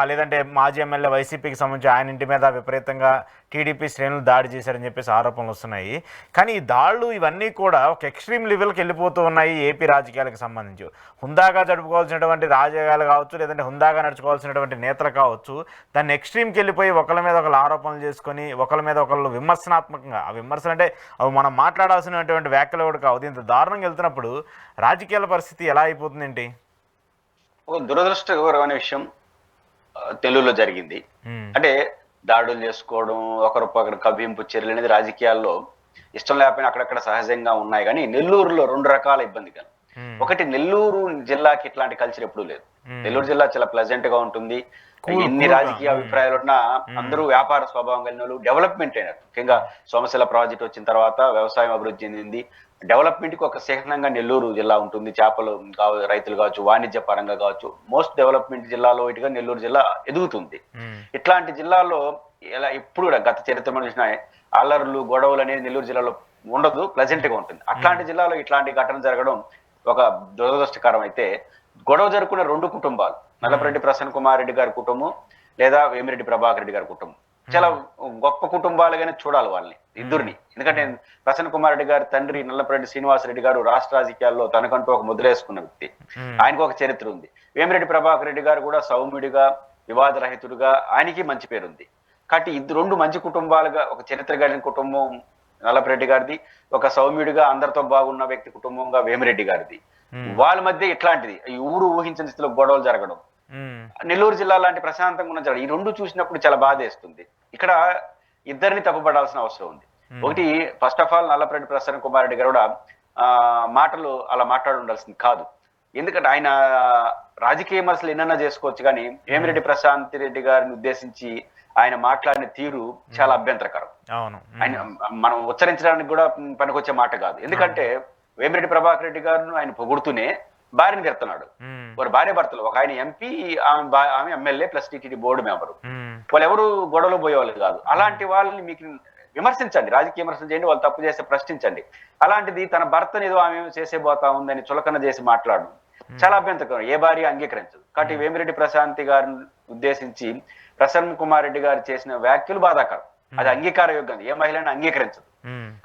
లేదంటే మాజీ ఎమ్మెల్యే వైసీపీకి సంబంధించి ఆయన ఇంటి మీద విపరీతంగా టీడీపీ శ్రేణులు దాడి చేశారని చెప్పేసి ఆరోపణలు వస్తున్నాయి. కానీ ఈ దాడులు ఇవన్నీ కూడా ఒక ఎక్స్ట్రీమ్ లెవెల్కి వెళ్ళిపోతూ ఉన్నాయి ఏపీ రాజకీయాలకు సంబంధించి. హుందాగా జరుపుకోవాల్సినటువంటి రాజకీయాలు కావచ్చు, లేదంటే హుందాగా నడుచుకోవాల్సినటువంటి నేతలు కావచ్చు, దాన్ని ఎక్స్ట్రీమ్కి వెళ్ళిపోయి ఒకళ్ళ మీద ఒకళ్ళు ఆరోపణలు చేసుకొని ఒకళ్ళ మీద ఒకళ్ళు విమర్శనాత్మకంగా, ఆ విమర్శలు అంటే అవి మనం మాట్లాడాల్సినటువంటి వ్యాఖ్యలు కూడా కావు, ఇంత దారుణంగా వెళ్తున్నప్పుడు రాజకీయాల పరిస్థితి ఎలా అయిపోతుంది ఏంటి? ఒక దురదృష్టకరమైన విషయం నెల్లూరులో జరిగింది. అంటే దాడులు చేసుకోవడం, ఒకరిపొకరు కవ్వింపు చర్యలు అనేది రాజకీయాల్లో ఇష్టం లేకపోయినా అక్కడక్కడ సహజంగా ఉన్నాయి. కానీ నెల్లూరులో 2 రకాల ఇబ్బంది కల. ఒకటి, నెల్లూరు జిల్లాకి ఇట్లాంటి కల్చర్ ఎప్పుడూ లేదు. నెల్లూరు జిల్లా చాలా ప్లెజెంట్ గా ఉంటుంది. ఎన్ని రాజకీయ అభిప్రాయాలు ఉన్నా అందరూ వ్యాపార స్వభావం కలిగిన వాళ్ళు, డెవలప్మెంట్ అయినారు. ముఖ్యంగా సోమశిల ప్రాజెక్ట్ వచ్చిన తర్వాత వ్యవసాయం అభివృద్ధి చెందింది. డెవలప్మెంట్ కి ఒక చిహ్నంగా నెల్లూరు జిల్లా ఉంటుంది. చేపలు రైతులు కావచ్చు, వాణిజ్య పరంగా కావచ్చు, మోస్ట్ డెవలప్మెంట్ జిల్లాలో ఒకటిగా నెల్లూరు జిల్లా ఎదుగుతుంది. ఇట్లాంటి జిల్లాలో ఎలా ఎప్పుడు కూడా గత చరిత్ర చూసిన అల్లర్లు, గొడవలు అనేది నెల్లూరు జిల్లాలో ఉండదు, ప్లెజెంట్ గా ఉంటుంది. అట్లాంటి జిల్లాలో ఇట్లాంటి ఘటన జరగడం ఒక దురదృష్టకరం. అయితే గొడవ జరుపుకున్న 2 కుటుంబాలు, నల్లపరెడ్డి ప్రసన్న కుమార్ రెడ్డి గారి కుటుంబం లేదా వేమిరెడ్డి ప్రభాకర్ రెడ్డి గారి కుటుంబం, చాలా గొప్ప కుటుంబాలుగానే చూడాలి వాళ్ళని ఇద్దరిని. ఎందుకంటే ప్రసన్న కుమార్ రెడ్డి గారి తండ్రి నల్లపరెడ్డి శ్రీనివాసరెడ్డి గారు రాష్ట్ర రాజకీయాల్లో తనకంటూ ఒక ముద్రేసుకున్న వ్యక్తి, ఆయనకు ఒక చరిత్ర ఉంది. వేమిరెడ్డి ప్రభాకర్ రెడ్డి గారు కూడా సౌమ్యుడిగా, వివాదరహితుడిగా, ఆయనకి మంచి పేరుంది. కాబట్టి 2 మంచి కుటుంబాలుగా, ఒక చరిత్ర కలిగిన కుటుంబం నల్లపరెడ్డి గారిది, ఒక సౌమ్యుడిగా అందరితో బాగున్న వ్యక్తి కుటుంబంగా వేమిరెడ్డి గారిది. వాళ్ళ మధ్య ఇట్లాంటిది ఈ ఊరు ఊహించిన స్థితిలో గొడవలు జరగడం, నెల్లూరు జిల్లా లాంటి ప్రశాంతంగా ఉన్న జరగడం, ఈ 2 చూసినప్పుడు చాలా బాధేస్తుంది. ఇక్కడ ఇద్దరిని తప్పుపడాల్సిన అవసరం ఉంది. ఒకటి, first of all Nallapareddy Prasanna Kumar Reddy గారు కూడా మాటలు అలా మాట్లాడి ఉండాల్సింది కాదు. ఎందుకంటే ఆయన రాజకీయ విమర్శలు ఎన్నన్నా చేసుకోవచ్చు, కానీ వేమిరెడ్డి ప్రశాంత్ రెడ్డి గారిని ఉద్దేశించి ఆయన మాట్లాడిన తీరు చాలా అభ్యంతరకరం. ఆయన మనం ఉచ్చరించడానికి కూడా పనికొచ్చే మాట కాదు. ఎందుకంటే వేమిరెడ్డి ప్రభాకర్ రెడ్డి గారిని ఆయన పొగుడుతూనే భార్యని తిడుతున్నాడు. వారు భార్య భర్తలు, ఒక ఆయన ఎంపీ, ఆమె MLA plus TTD board member. వాళ్ళు ఎవరు గొడవలు పోయేవాళ్ళు కాదు. అలాంటి వాళ్ళని మీకు విమర్శించండి, రాజకీయ విమర్శలు చేయండి, వాళ్ళు తప్పు చేస్తే ప్రశ్నించండి. అలాంటిది తన భర్తని ఏదో ఆమె చేసే పోతా ఉందని చులకన చేసి మాట్లాడడం చాలా అభ్యంతరకరం, ఏ భార్య అంగీకరించదు. కాబట్టి వేమిరెడ్డి ప్రశాంతి గారిని ఉద్దేశించి ప్రసన్న కుమార్ రెడ్డి గారు చేసిన వ్యాఖ్యలు బాధాకరం, అది అంగీకార యోగ్యం, ఏ మహిళను అంగీకరించదు.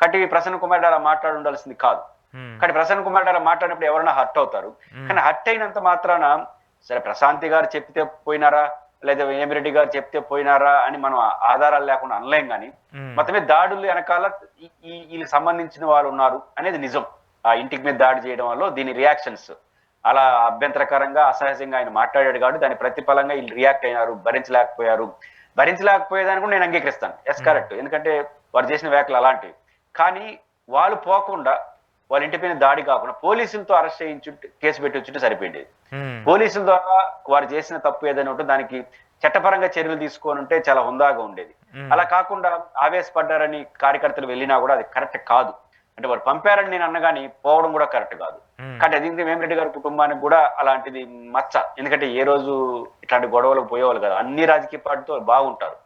కాబట్టి ప్రసన్న కుమార్ రెడ్డి అలా మాట్లాడి ఉండాల్సింది కాదు. కానీ ప్రసన్న కుమార్ రెడ్డి అలా మాట్లాడినప్పుడు ఎవరైనా హర్ట్ అవుతారు. కానీ హర్ట్ అయినంత మాత్రాన సరే ప్రశాంతి గారు చెప్తే పోయినారా లేదా వేమిరెడ్డి గారు చెప్తే పోయినారా అని మనం ఆధారాలు లేకుండా అనలేం. కానీ మొత్తమే దాడులు వెనకాల వీళ్ళకి సంబంధించిన వాళ్ళు ఉన్నారు అనేది నిజం. ఆ ఇంటికి మీద దాడి చేయడం వల్ల దీని రియాక్షన్స్ అలా అభ్యంతరకరంగా, అసహజంగా ఆయన మాట్లాడాడు కాబట్టి దాని ప్రతిఫలంగా వీళ్ళు రియాక్ట్ అయినారు, భరించలేకపోయారు. భరించలేకపోయేదాన్ని కూడా నేను అంగీకరిస్తాను, ఎస్ కరెక్ట్. ఎందుకంటే వారు చేసిన వ్యాఖ్యలు అలాంటివి. కానీ వాళ్ళు పోకుండా, వాళ్ళ ఇంటి పైన దాడి కాకుండా పోలీసులతో అరెస్ట్ చేయించు, కేసు పెట్టి వచ్చుంటే సరిపోయింది. పోలీసుల ద్వారా వారు చేసిన తప్పు ఏదైనా ఉంటే దానికి చట్టపరంగా చర్యలు తీసుకొని ఉంటే చాలా హుందాగా ఉండేది. అలా కాకుండా ఆవేశపడ్డారని కార్యకర్తలు వెళ్ళినా కూడా అది కరెక్ట్ కాదు. అంటే వారు పంపారని నేను అన్నగాని పోవడం కూడా కరెక్ట్ కాదు. కానీ అది వేమిరెడ్డి గారి కుటుంబానికి కూడా అలాంటిది మచ్చ. ఎందుకంటే ఏ రోజు ఇట్లాంటి గొడవలకు పోయేవాళ్ళు కదా, అన్ని రాజకీయ పార్టీతో బాగుంటారు.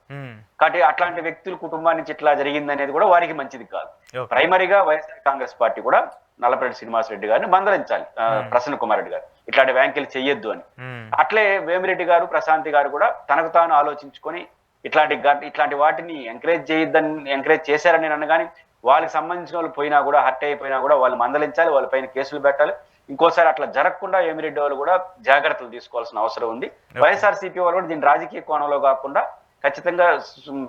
కాబట్టి అట్లాంటి వ్యక్తుల కుటుంబాన్ని నుంచి ఇట్లా జరిగింది అనేది కూడా వారికి మంచిది కాదు. ప్రైమరీగా వైఎస్ఆర్ కాంగ్రెస్ పార్టీ కూడా నల్లపరెడ్డి శ్రీనివాసరెడ్డి గారిని మందలించాలి, ప్రసన్న కుమార్ రెడ్డి గారు ఇట్లాంటి వ్యాఖ్యలు చెయ్యొద్దు అని. అట్లే వేమిరెడ్డి గారు, ప్రశాంతి గారు కూడా తనకు తాను ఆలోచించుకొని ఇట్లాంటి వాటిని ఎంకరేజ్ చేశారని నేను అన్నగాని, వాళ్ళకి సంబంధించిన వాళ్ళు పోయినా కూడా, హర్ట్ అయిపోయినా కూడా వాళ్ళు మందలించాలి, వాళ్ళ పైన కేసులు పెట్టాలి. ఇంకోసారి అట్లా జరగకుండా వేమిరెడ్డి వాళ్ళు కూడా జాగ్రత్తలు తీసుకోవాల్సిన అవసరం ఉంది. వైఎస్ఆర్సీపీ వాళ్ళు కూడా దీని రాజకీయ కోణంలో కాకుండా ఖచ్చితంగా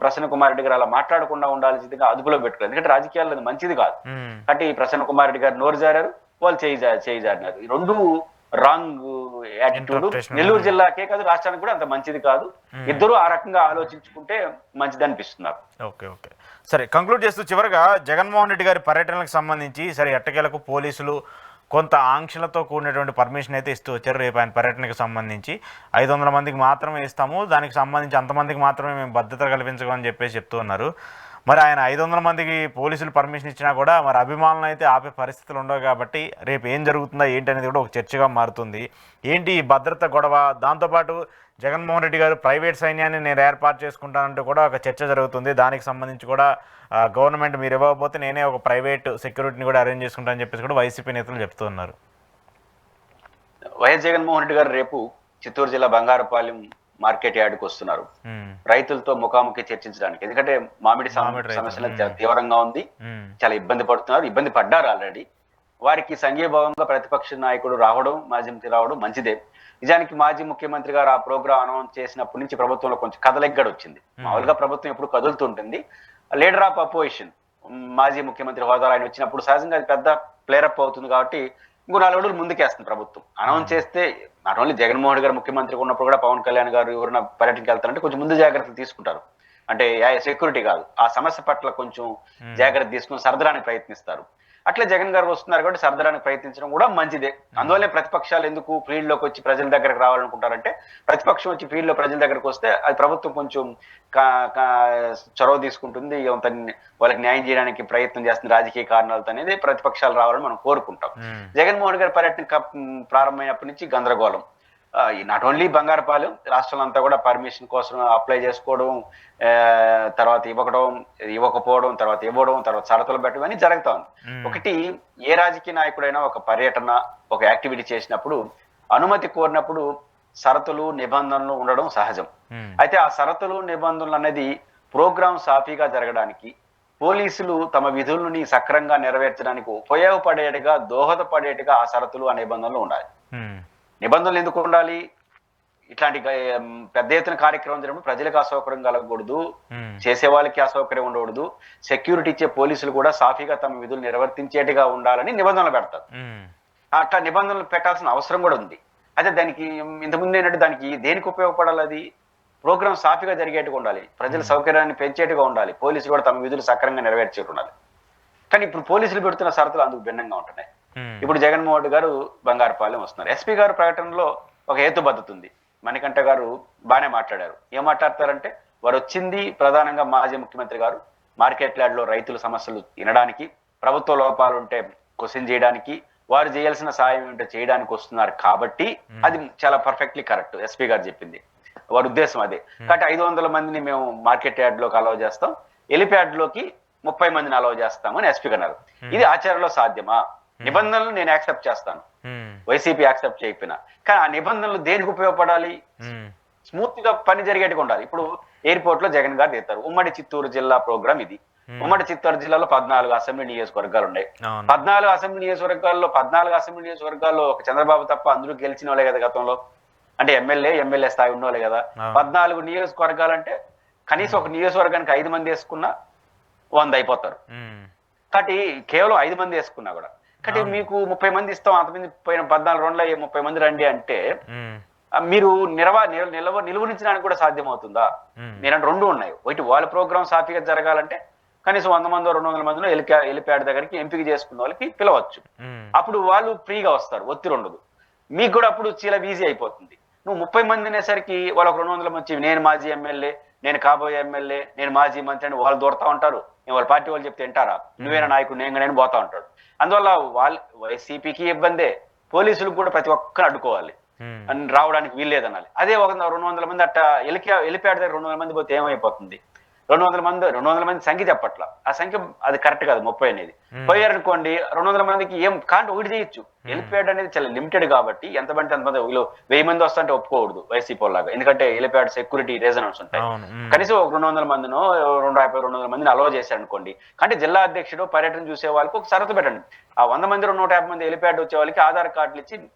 ప్రసన్న కుమార్ రెడ్డి గారు అలా మాట్లాడకుండా ఉండాల్సిందిగా అదుపులో పెట్టుకోవాలి. ఎందుకంటే రాజకీయాల్లో అది మంచిది కాదు. అంటే ఈ ప్రసన్న కుమార్ రెడ్డి గారు నోరు జారారు, వాళ్ళు చేయి జారినారు. ఈ 2 రాంగ్ యాటిట్యూడ్ నెల్లూరు జిల్లాకే కాదు రాష్ట్రానికి కూడా అంత మంచిది కాదు. ఇద్దరు ఆ రకంగా ఆలోచించుకుంటే మంచిది అనిపిస్తున్నారు. ఓకే ఓకే సరే, కంక్లూడ్ చేస్తూ చివరిగా జగన్మోహన్ రెడ్డి గారి పర్యటనకు సంబంధించి సరే ఎట్టకేలకు పోలీసులు కొంత ఆంక్షలతో కూడినటువంటి పర్మిషన్ అయితే ఇస్తూ వచ్చారు. రేపు ఆయన పర్యటనకు సంబంధించి 500 మందికి మాత్రమే ఇస్తాము, దానికి సంబంధించి అంతమందికి మాత్రమే మేము భద్రత కల్పించమని చెప్పేసి చెప్తూ ఉన్నారు. మరి ఆయన 500 మందికి పోలీసులు పర్మిషన్ ఇచ్చినా కూడా మరి అభిమానులు అయితే ఆపే పరిస్థితులు ఉండవు. కాబట్టి రేపు ఏం జరుగుతుందా ఏంటి అనేది కూడా ఒక చర్చగా మారుతుంది. ఏంటి ఈ భద్రత గొడవ, దాంతోపాటు జగన్మోహన్ రెడ్డి గారు ప్రైవేట్ సైన్యాన్ని నేను ఏర్పాటు చేసుకుంటానంటూ కూడా ఒక చర్చ జరుగుతుంది. దానికి సంబంధించి కూడా గవర్నమెంట్ మీరు ఇవ్వకపోతే నేనే ఒక ప్రైవేట్ సెక్యూరిటీని కూడా అరేంజ్ చేసుకుంటానని చెప్పేసి కూడా వైసీపీ నేతలు చెప్తున్నారు. వైఎస్ జగన్మోహన్ రెడ్డి గారు రేపు చిత్తూరు జిల్లా బంగారపాలెం మార్కెట్ యార్డ్కి వస్తున్నారు రైతులతో ముఖాముఖి చర్చించడానికి. ఎందుకంటే మామిడి సమస్యలు చాలా తీవ్రంగా ఉంది, చాలా ఇబ్బంది పడుతున్నారు, ఇబ్బంది పడ్డారు ఆల్రెడీ. వారికి సంఘీభావంగా ప్రతిపక్ష నాయకుడు రావడం, మాజీ మంత్రి రావడం మంచిదే. నిజానికి మాజీ ముఖ్యమంత్రి గారు ఆ ప్రోగ్రామ్ అనౌన్స్ చేసినప్పటి నుంచి ప్రభుత్వంలో కొంచెం కదలెగ్గడ వచ్చింది. మామూలుగా ప్రభుత్వం ఎప్పుడు కదులుతుంటుంది. లీడర్ ఆఫ్ అపోజిషన్ మాజీ ముఖ్యమంత్రి హోదాలో ఆయన వచ్చినప్పుడు సహజంగా అది పెద్ద ప్లేరప్ అవుతుంది. కాబట్టి ఇంకో 4 అడుగులు ముందుకేస్తుంది ప్రభుత్వం. అనౌన్స్ చేస్తే నాట్ ఓన్లీ జగన్మోహన్ గారు ముఖ్యమంత్రిగా ఉన్నప్పుడు కూడా పవన్ కళ్యాణ్ గారు ఎవరైనా పర్యటనకి వెళ్తారంటే కొంచెం ముందు జాగ్రత్తలు తీసుకుంటారు. అంటే సెక్యూరిటీ కాదు, ఆ సమస్య పట్ల కొంచెం జాగ్రత్త తీసుకుని సర్దడానికి ప్రయత్నిస్తారు. అట్లే జగన్ గారు వస్తున్నారు కాబట్టి సర్దడానికి ప్రయత్నించడం కూడా మంచిదే. అందువల్లే ప్రతిపక్షాలు ఎందుకు ఫీల్డ్ లోకి వచ్చి ప్రజల దగ్గరకు రావాలనుకుంటారంటే, ప్రతిపక్షం వచ్చి ఫీల్డ్ లో ప్రజల దగ్గరకు వస్తే అది ప్రభుత్వం కొంచెం చొరవ తీసుకుంటుంది, వాళ్ళకి న్యాయం చేయడానికి ప్రయత్నం చేస్తుంది రాజకీయ కారణాలతో అనేది ప్రతిపక్షాలు రావాలని మనం కోరుకుంటాం. జగన్మోహన్ గారి పర్యటన ప్రారంభమైనప్పటి నుంచి గందరగోళం. నాట్ ఓన్లీ బంగారపాలెం, రాష్ట్రంలో అంతా కూడా పర్మిషన్ కోసం అప్లై చేసుకోవడం, తర్వాత ఇవ్వకపోవడం, తర్వాత ఇవ్వడం, తర్వాత షరతులు పెట్టడం అని జరుగుతా ఉంది. ఒకటి, ఏ రాజకీయ నాయకుడైనా ఒక పర్యటన, ఒక యాక్టివిటీ చేసినప్పుడు అనుమతి కోరినప్పుడు షరతులు నిబంధనలు ఉండడం సహజం. అయితే ఆ షరతులు నిబంధనలు అనేది ప్రోగ్రాం సాఫీగా జరగడానికి, పోలీసులు తమ విధులని సక్రమంగా నెరవేర్చడానికి ఉపయోగపడేట్టుగా, దోహదపడేట్టుగా ఆ షరతులు ఆ నిబంధనలు ఉండాలి. నిబంధనలు ఎందుకు ఉండాలి? ఇట్లాంటి పెద్ద ఎత్తున కార్యక్రమం జరిగినప్పుడు ప్రజలకు అసౌకర్యం కలగకూడదు, చేసే వాళ్ళకి అసౌకర్యం ఉండకూడదు, సెక్యూరిటీ ఇచ్చే పోలీసులు కూడా సాఫీగా తమ విధులు నిర్వర్తించేట్టుగా ఉండాలని నిబంధనలు పెడతారు. అట్లా నిబంధనలు పెట్టాల్సిన అవసరం కూడా ఉంది. అయితే దానికి ఇంతకుముందు ఏంటంటే దానికి దేనికి ఉపయోగపడాలి? అది ప్రోగ్రామ్ సాఫీగా జరిగేట్టుగా ఉండాలి, ప్రజల సౌకర్యాన్ని పెంచేట్టుగా ఉండాలి, పోలీసులు కూడా తమ విధులు సక్రమంగా నెరవేర్చేట్టు ఉండాలి. కానీ ఇప్పుడు పోలీసులు పెడుతున్న షరతులు అందుకు భిన్నంగా ఉంటున్నాయి. ఇప్పుడు జగన్మోహన్ గారు బంగారపాలెం వస్తున్నారు. ఎస్పీ గారు ప్రకటనలో ఒక హేతుబద్ధత ఉంది. మణికంఠ గారు బాగానే మాట్లాడారు. ఏం మాట్లాడతారంటే, వారు వచ్చింది ప్రధానంగా మాజీ ముఖ్యమంత్రి గారు మార్కెట్ యార్డ్లో రైతుల సమస్యలు వినడానికి, ప్రభుత్వ లోపాలు ఉంటే క్వశ్చన్ చేయడానికి, వారు చేయాల్సిన సాయం ఏంటో చేయడానికి వస్తున్నారు. కాబట్టి అది చాలా పర్ఫెక్ట్లీ కరెక్ట్. ఎస్పీ గారు చెప్పింది వారి ఉద్దేశం అదే. కాబట్టి 500 మందిని మేము మార్కెట్ యార్డ్ లోకి అలౌ చేస్తాం, ఎలిప్యాడ్ లోకి 30 మందిని అలౌ చేస్తామని ఎస్పీ అన్నారు. ఇది ఆచరణలో సాధ్యమా? నిబంధనలు నేను యాక్సెప్ట్ చేస్తాను, వైసీపీ యాక్సెప్ట్ చేయకపోయినా. కానీ ఆ నిబంధనలు దేనికి ఉపయోగపడాలి? స్మూత్ గా పని జరిగేట్టుగా ఉండాలి. ఇప్పుడు ఎయిర్పోర్ట్ లో జగన్ గారు దిగుతారు. ఉమ్మడి చిత్తూరు జిల్లా ప్రోగ్రామ్ ఇది. ఉమ్మడి చిత్తూరు జిల్లాలో 14 అసెంబ్లీ నియోజకవర్గాలు ఉన్నాయి. 14 అసెంబ్లీ నియోజకవర్గాల్లో ఒక చంద్రబాబు తప్ప అందరూ గెలిచిన వాళ్ళే కదా గతంలో. అంటే ఎమ్మెల్యే స్థాయి ఉన్న వాళ్ళే కదా. 14 నియోజకవర్గాలు అంటే కనీసం ఒక నియోజకవర్గానికి 5 మంది వేసుకున్నా 100 అయిపోతారు. కాబట్టి కేవలం 5 మంది వేసుకున్నా కూడా, కాబట్టి మీకు 30 మంది ఇస్తాం, అంతమంది పోయిన 14 రౌండ్లో 30 మంది రండి అంటే మీరు నిలువరించడానికి కూడా సాధ్యం అవుతుందా? నేను 2 ఉన్నాయి. ఒకటి, వాళ్ళ ప్రోగ్రామ్ సాఫీగా జరగాలంటే కనీసం 100 మందో 200 మందిలో ఎలిప్యాడ్ దగ్గరికి ఎంపిక చేసుకున్న వాళ్ళకి పిలవచ్చు. అప్పుడు వాళ్ళు ఫ్రీగా వస్తారు, ఒత్తిడి ఉండదు. మీకు కూడా అప్పుడు చాలా ఈజీ అయిపోతుంది. నువ్వు 30 మంది అనేసరికి వాళ్ళకి 200 మంది, నేను మాజీ ఎమ్మెల్యే, నేను కాబోయే ఎమ్మెల్యే, నేను మాజీ మంత్రి అని వాళ్ళు దూరతా ఉంటారు. వాళ్ళ పార్టీ వాళ్ళు చెప్తే వింటారా? నువ్వేనా నాయకుడు, నేను పోతా ఉంటాడు. అందువల్ల వైసీపీకి ఇబ్బందే, పోలీసులకు కూడా ప్రతి ఒక్కరు అడ్డుకోవాలి, రావడానికి వీల్లేదనాలి. అదే 200 మంది అట్ట ఎలిప్యాడ్ దగ్గర 200 మంది పోతే ఏమైపోతుంది? 200 మంది సంఖ్య చెప్పట్ల, ఆ సంఖ్య అది కరెక్ట్ కాదు. 30 అనేది పోయారనుకోండి, 200 మందికి ఏం కాంటే ఒకటి చేయొచ్చు. ఎలిప్యాడ్ అనేది చాలా లిమిటెడ్ కాబట్టి ఎంతమంది అంతమంది 1000 మంది వస్తుంటే ఒప్పుకోకూడదు వైసీపీ లాగా. ఎందుకంటే ఎలిప్యాడ్ సెక్యూరిటీ రీజన్స్ ఉంటాయి. కనీసం 200 మందినో 250-200 మందిని అలౌ చేశారనుకోండి. అంటే జిల్లా అధ్యక్షుడు పర్యటన చూసే వాళ్ళకి ఒక షరతు పెట్టండి. ఆ 100 మంది 150 మంది ఎలిప్యాడ్ వచ్చే వాళ్ళకి ఆధార్ కార్డులు ఇచ్చి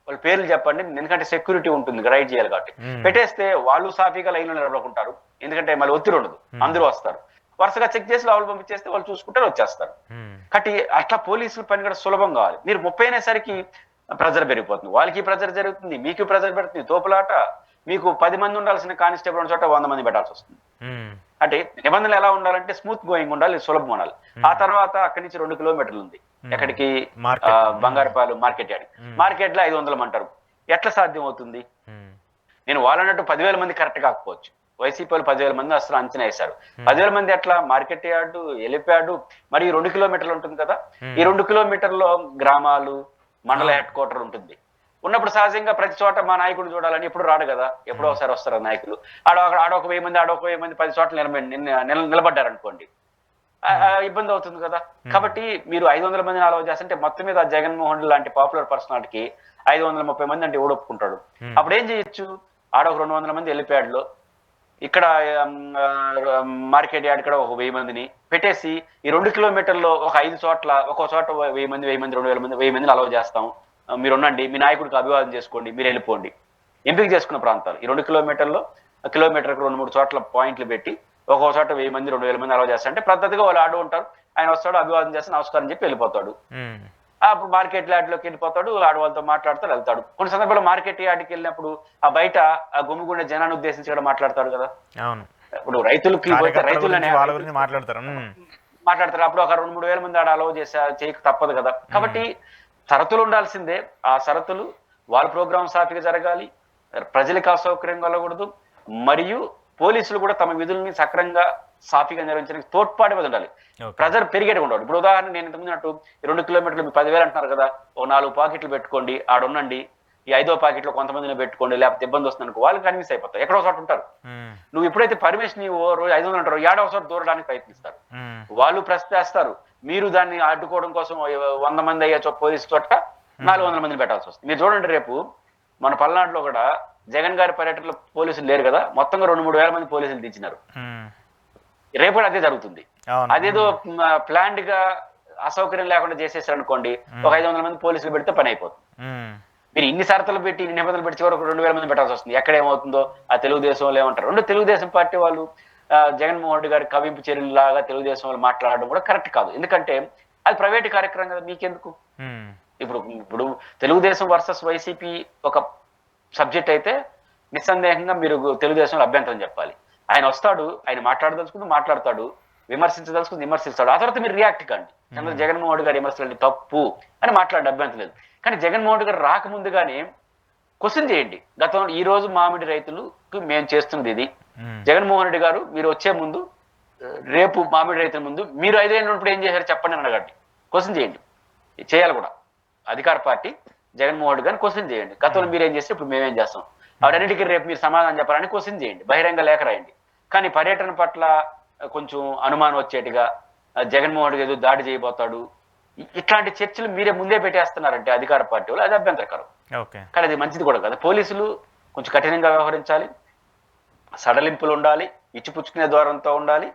వాళ్ళ పేర్లు చెప్పండి, ఎందుకంటే సెక్యూరిటీ ఉంటుంది, రైడ్ చేయాలి కాబట్టి. పెట్టేస్తే వాళ్ళు సాఫీగా లైన్లో నిలబడుకుంటారు, ఎందుకంటే మళ్ళీ ఒత్తిడి ఉండదు, అందరూ వస్తారు. వరుసగా చెక్ చేసి లోపల పంపించేస్తే వాళ్ళు చూసుకుంటారు, వచ్చేస్తారు. కాబట్టి అట్లా పోలీసుల పని కూడా సులభం కావాలి. మీరు 30 అనేసరికి ప్రెజర్ పెరిగిపోతుంది, వాళ్ళకి ప్రెజర్ జరుగుతుంది, మీకు ప్రెజర్ పెడుతుంది, తోపులాట. మీకు 10 మంది ఉండాల్సిన కానిస్టేబుల్ ఉన్న చోట 100 మంది పెట్టాల్సి వస్తుంది. అంటే నిబంధనలు ఎలా ఉండాలంటే స్మూత్ గోయింగ్ ఉండాలి, సులభం ఉండాలి. ఆ తర్వాత అక్కడి నుంచి 2 కిలోమీటర్లు ఉంది ఎక్కడికి, బంగారపాలెం మార్కెట్ యార్డ్. మార్కెట్ లో 500 అంటారు, ఎట్లా సాధ్యం అవుతుంది? నేను వాళ్ళన్నట్టు 10,000 మంది కరెక్ట్ కాకపోవచ్చు, వైసీపీ వాళ్ళు 10,000 మంది అసలు అంచనా వేశారు. 10,000 మంది ఎట్లా? మార్కెట్ యార్డు, ఎలిప్యాడ్, మరి 2 కిలోమీటర్లు ఉంటుంది కదా. ఈ 2 కిలోమీటర్లో గ్రామాలు, మండల హెడ్ క్వార్టర్ ఉంటుంది. ఉన్నప్పుడు సహజంగా ప్రతి చోట మా నాయకుడు చూడాలని ఎప్పుడు రాడు కదా, ఎప్పుడో ఒకసారి వస్తారు నాయకులు. ఆడొక 1000 మంది, ఆడొక 1000 మంది 10 చోట్ల నిలబడ్డారు అనుకోండి, ఇబ్బంది అవుతుంది కదా. కాబట్టి మీరు 500 మందిని అలౌ చేస్తుంటే మొత్తం మీద జగన్మోహన్ లాంటి పాపులర్ పర్సనాలిటీకి 530 మంది అంటే ఎవడు ఒప్పుకుంటాడు? అప్పుడు ఏం చేయొచ్చు? ఆడ ఒక 200 మంది హెలిప్యాడ్లో, ఇక్కడ మార్కెట్ యార్డ్ ఇక్కడ ఒక 1000 మందిని పెట్టేసి ఈ 2 కిలోమీటర్లో ఒక 5 చోట్ల ఒక్కో చోట 1000 మంది 2000 మంది 1000 మందిని అలౌ చేస్తాం, మీరు ఉండండి, మీ నాయకుడికి అభివాదం చేసుకోండి, మీరు వెళ్ళిపోండి. ఎంపిక చేసుకున్న ప్రాంతాలు ఈ 2 కిలోమీటర్లో కిలోమీటర్కి 2-3 చోట్ల పాయింట్లు పెట్టి ఒక్కో చోట 1000 మంది 2000 మంది అలౌ చేస్తారంటే పద్ధతిగా వాళ్ళు ఆడు ఉంటారు. ఆయన వస్తాడు, అభివాదం చేస్తే నమస్కారం చెప్పి వెళ్ళిపోతాడు. అప్పుడు మార్కెట్ యార్డ్లోకి వెళ్ళిపోతాడు, ఆడవాళ్ళతో మాట్లాడుతూ వెళ్తాడు. కొన్ని సందర్భాల్లో మార్కెట్ యార్డ్కి వెళ్ళినప్పుడు ఆ బయట ఆ గుమిగుండే జనాన్ని ఉద్దేశించి కూడా మాట్లాడతాడు కదా. ఇప్పుడు రైతులకి మాట్లాడతారు, అప్పుడు ఒక 2-3 వేల మంది ఆడ అలౌ చేయక తప్పదు కదా. కాబట్టి షరతులు ఉండాల్సిందే. ఆ షరతులు వాళ్ళ ప్రోగ్రామ్ సాఫీగా జరగాలి, ప్రజలకు అసౌకర్యం కలగకూడదు, మరియు పోలీసులు కూడా తమ విధుల్ని సక్రమంగా సాఫీగా నిర్వహించడానికి తోడ్పాటు ఉండాలి. ప్రెజర్ పెరిగేట ఉండదు. ఇప్పుడు ఉదాహరణ నేను ఇంతకుముందు 2 కిలోమీటర్లు 10,000 అంటున్నారు కదా, ఓ 4 పాకెట్లు పెట్టుకోండి, ఆడుండండి, ఈ 5వ పాకెట్లో కొంతమందిని పెట్టుకోండి, లేకపోతే ఇబ్బంది వస్తుంది అనుకో, వాళ్ళు కన్విన్స్ అయిపోతారు, ఎక్కడో చోట ఉంటారు. నువ్వు ఎప్పుడైతే పర్మిషన్ రోజు 500 అంటారో 7వ చోట దూరడానికి ప్రయత్నిస్తారు, వాళ్ళు ప్రశ్నిస్తారు. మీరు దాన్ని అడ్డుకోవడం కోసం 100 మంది అయ్యే పోలీసు చోట 400 మందిని పెట్టాల్సి వస్తుంది. మీరు చూడండి, రేపు మన పల్నాడులో కూడా జగన్ గారి పర్యటనలో పోలీసులు లేరు కదా, మొత్తంగా 2-3 వేల మంది పోలీసులు దించినారు. రేపు అదే జరుగుతుంది. అదేదో ప్లాండ్ గా అసౌకర్యం లేకుండా చేసేసారు అనుకోండి, ఒక 500 మంది పోలీసులు పెడితే పని అయిపోతుంది. మీరు ఇన్ని షరతులు పెట్టి ఇన్ని నిబంధనలు పెట్టి వరకు 2000 మంది పెట్టాల్సి వస్తుంది. ఎక్కడేమవుతుందో ఆ తెలుగుదేశంలో ఏమంటారు. తెలుగుదేశం పార్టీ వాళ్ళు జగన్మోహన్ రెడ్డి గారి కవింపు చర్యలు లాగా తెలుగుదేశం వాళ్ళు మాట్లాడడం కూడా కరెక్ట్ కాదు. ఎందుకంటే అది ప్రైవేట్ కార్యక్రమం కదా, మీకెందుకు. ఇప్పుడు తెలుగుదేశం వర్సెస్ వైసీపీ ఒక సబ్జెక్ట్ అయితే నిస్సందేహంగా మీరు తెలుగుదేశంలో అభ్యంతరం చెప్పాలి. ఆయన వస్తాడు, ఆయన మాట్లాడదలుచుకుంటూ మాట్లాడతాడు, విమర్శించదలుచుకుంటూ విమర్శిస్తాడు. ఆ తర్వాత మీరు రియాక్ట్ కండి. జగన్మోహన్ రెడ్డి గారి విమర్శలు తప్పు అని మాట్లాడే అభ్యంతరం లేదు. కానీ జగన్మోహన్ రెడ్డి గారు రాకముందుగానే క్వశ్చన్ చేయండి. గతంలో ఈ రోజు మామిడి రైతులకు మేము చేస్తున్నది ఇది, జగన్మోహన్ రెడ్డి గారు మీరు వచ్చే ముందు రేపు మామిడి రైతుల ముందు మీరు 5 ఏళ్ళు ఉన్నప్పుడు ఏం చేశారు చెప్పండి అని అడగండి. క్వశ్చన్ చేయండి, చేయాలి కూడా. అధికార పార్టీ జగన్మోహన్ రెడ్డి గారిని క్వశ్చన్ చేయండి. గతంలో మీరేం చేస్తే ఇప్పుడు మేమేం చేస్తాం, ఆవిడన్నిటికీ రేపు మీరు సమాధానం చెప్పాలని క్వశ్చన్ చేయండి, బహిరంగ లేఖ రాయండి. కానీ పర్యటన పట్ల కొంచెం అనుమానం వచ్చేట్టుగా జగన్మోహన్ రెడ్డి ఏదో దాడి చేయబోతాడు, ఇట్లాంటి చర్చలు మీరే ముందే పెట్టేస్తున్నారంటే అధికార పార్టీ వాళ్ళు, అది అభ్యంతరకరం. కానీ అది మంచిది కూడా కదా. పోలీసులు కొంచెం కఠినంగా వ్యవహరించాలి, సడలింపులు ఉండాలి, ఇచ్చిపుచ్చుకునే ద్వారంతో ఉండాలి.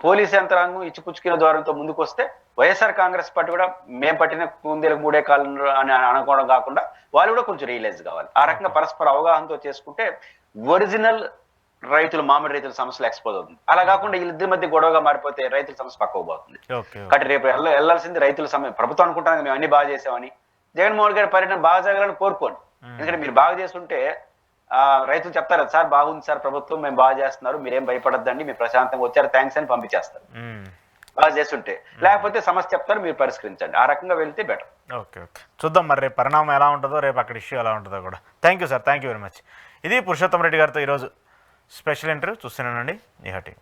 పోలీసు యంత్రాంగం ఇచ్చిపుచ్చుకునే ద్వారంతో ముందుకు వస్తే వైఎస్ఆర్ కాంగ్రెస్ పార్టీ కూడా మేము పట్టిన కుందేలకు 3 కాళ్ళు అని అనుకోవడం కాకుండా వాళ్ళు కూడా కొంచెం రియలైజ్ కావాలి. ఆ రకంగా పరస్పర అవగాహనతో చేసుకుంటే ఒరిజినల్ రైతులు మామిడి రైతుల సమస్యలు ఎక్స్పోజ్ అవుతుంది. అలా కాకుండా వీళ్ళిద్దరి మధ్య గొడవగా మారిపోతే రైతుల సమస్య పక్కకు పోతుంది. కాబట్టి రేపు వెళ్లాల్సింది రైతుల సమయం. ప్రభుత్వం అనుకుంటాను మేము అన్ని బాగా చేసామని, జగన్మోహన్ గారి పర్యటన బాగా జరగాలని కోరుకోండి. ఎందుకంటే మీరు బాగా చేస్తుంటే రైతులు చెప్తారు, సార్ బాగుంది సార్ ప్రభుత్వం, మేము బాగా చేస్తున్నారు, మీరేం భయపడద్దండి, మీరు ప్రశాంతంగా వచ్చారు థ్యాంక్స్ అని పంపించేస్తారు బాగా చేస్తుంటే. లేకపోతే సమస్య చెప్తారు, మీరు పరిష్కరించండి. ఆ రకంగా వెళ్తే బెటర్. ఓకే, చూద్దాం మరి రేపు పరిణామం ఎలా ఉంటుందో, రేపు అక్కడ ఇష్యూ ఎలా ఉంటుందో కూడా. Thank you sir, thank you very much. ఇది పురుషోత్తం రెడ్డి గారితో ఈరోజు స్పెషల్ ఇంటర్వ్యూ. చూస్తున్నానండి ఈహటి.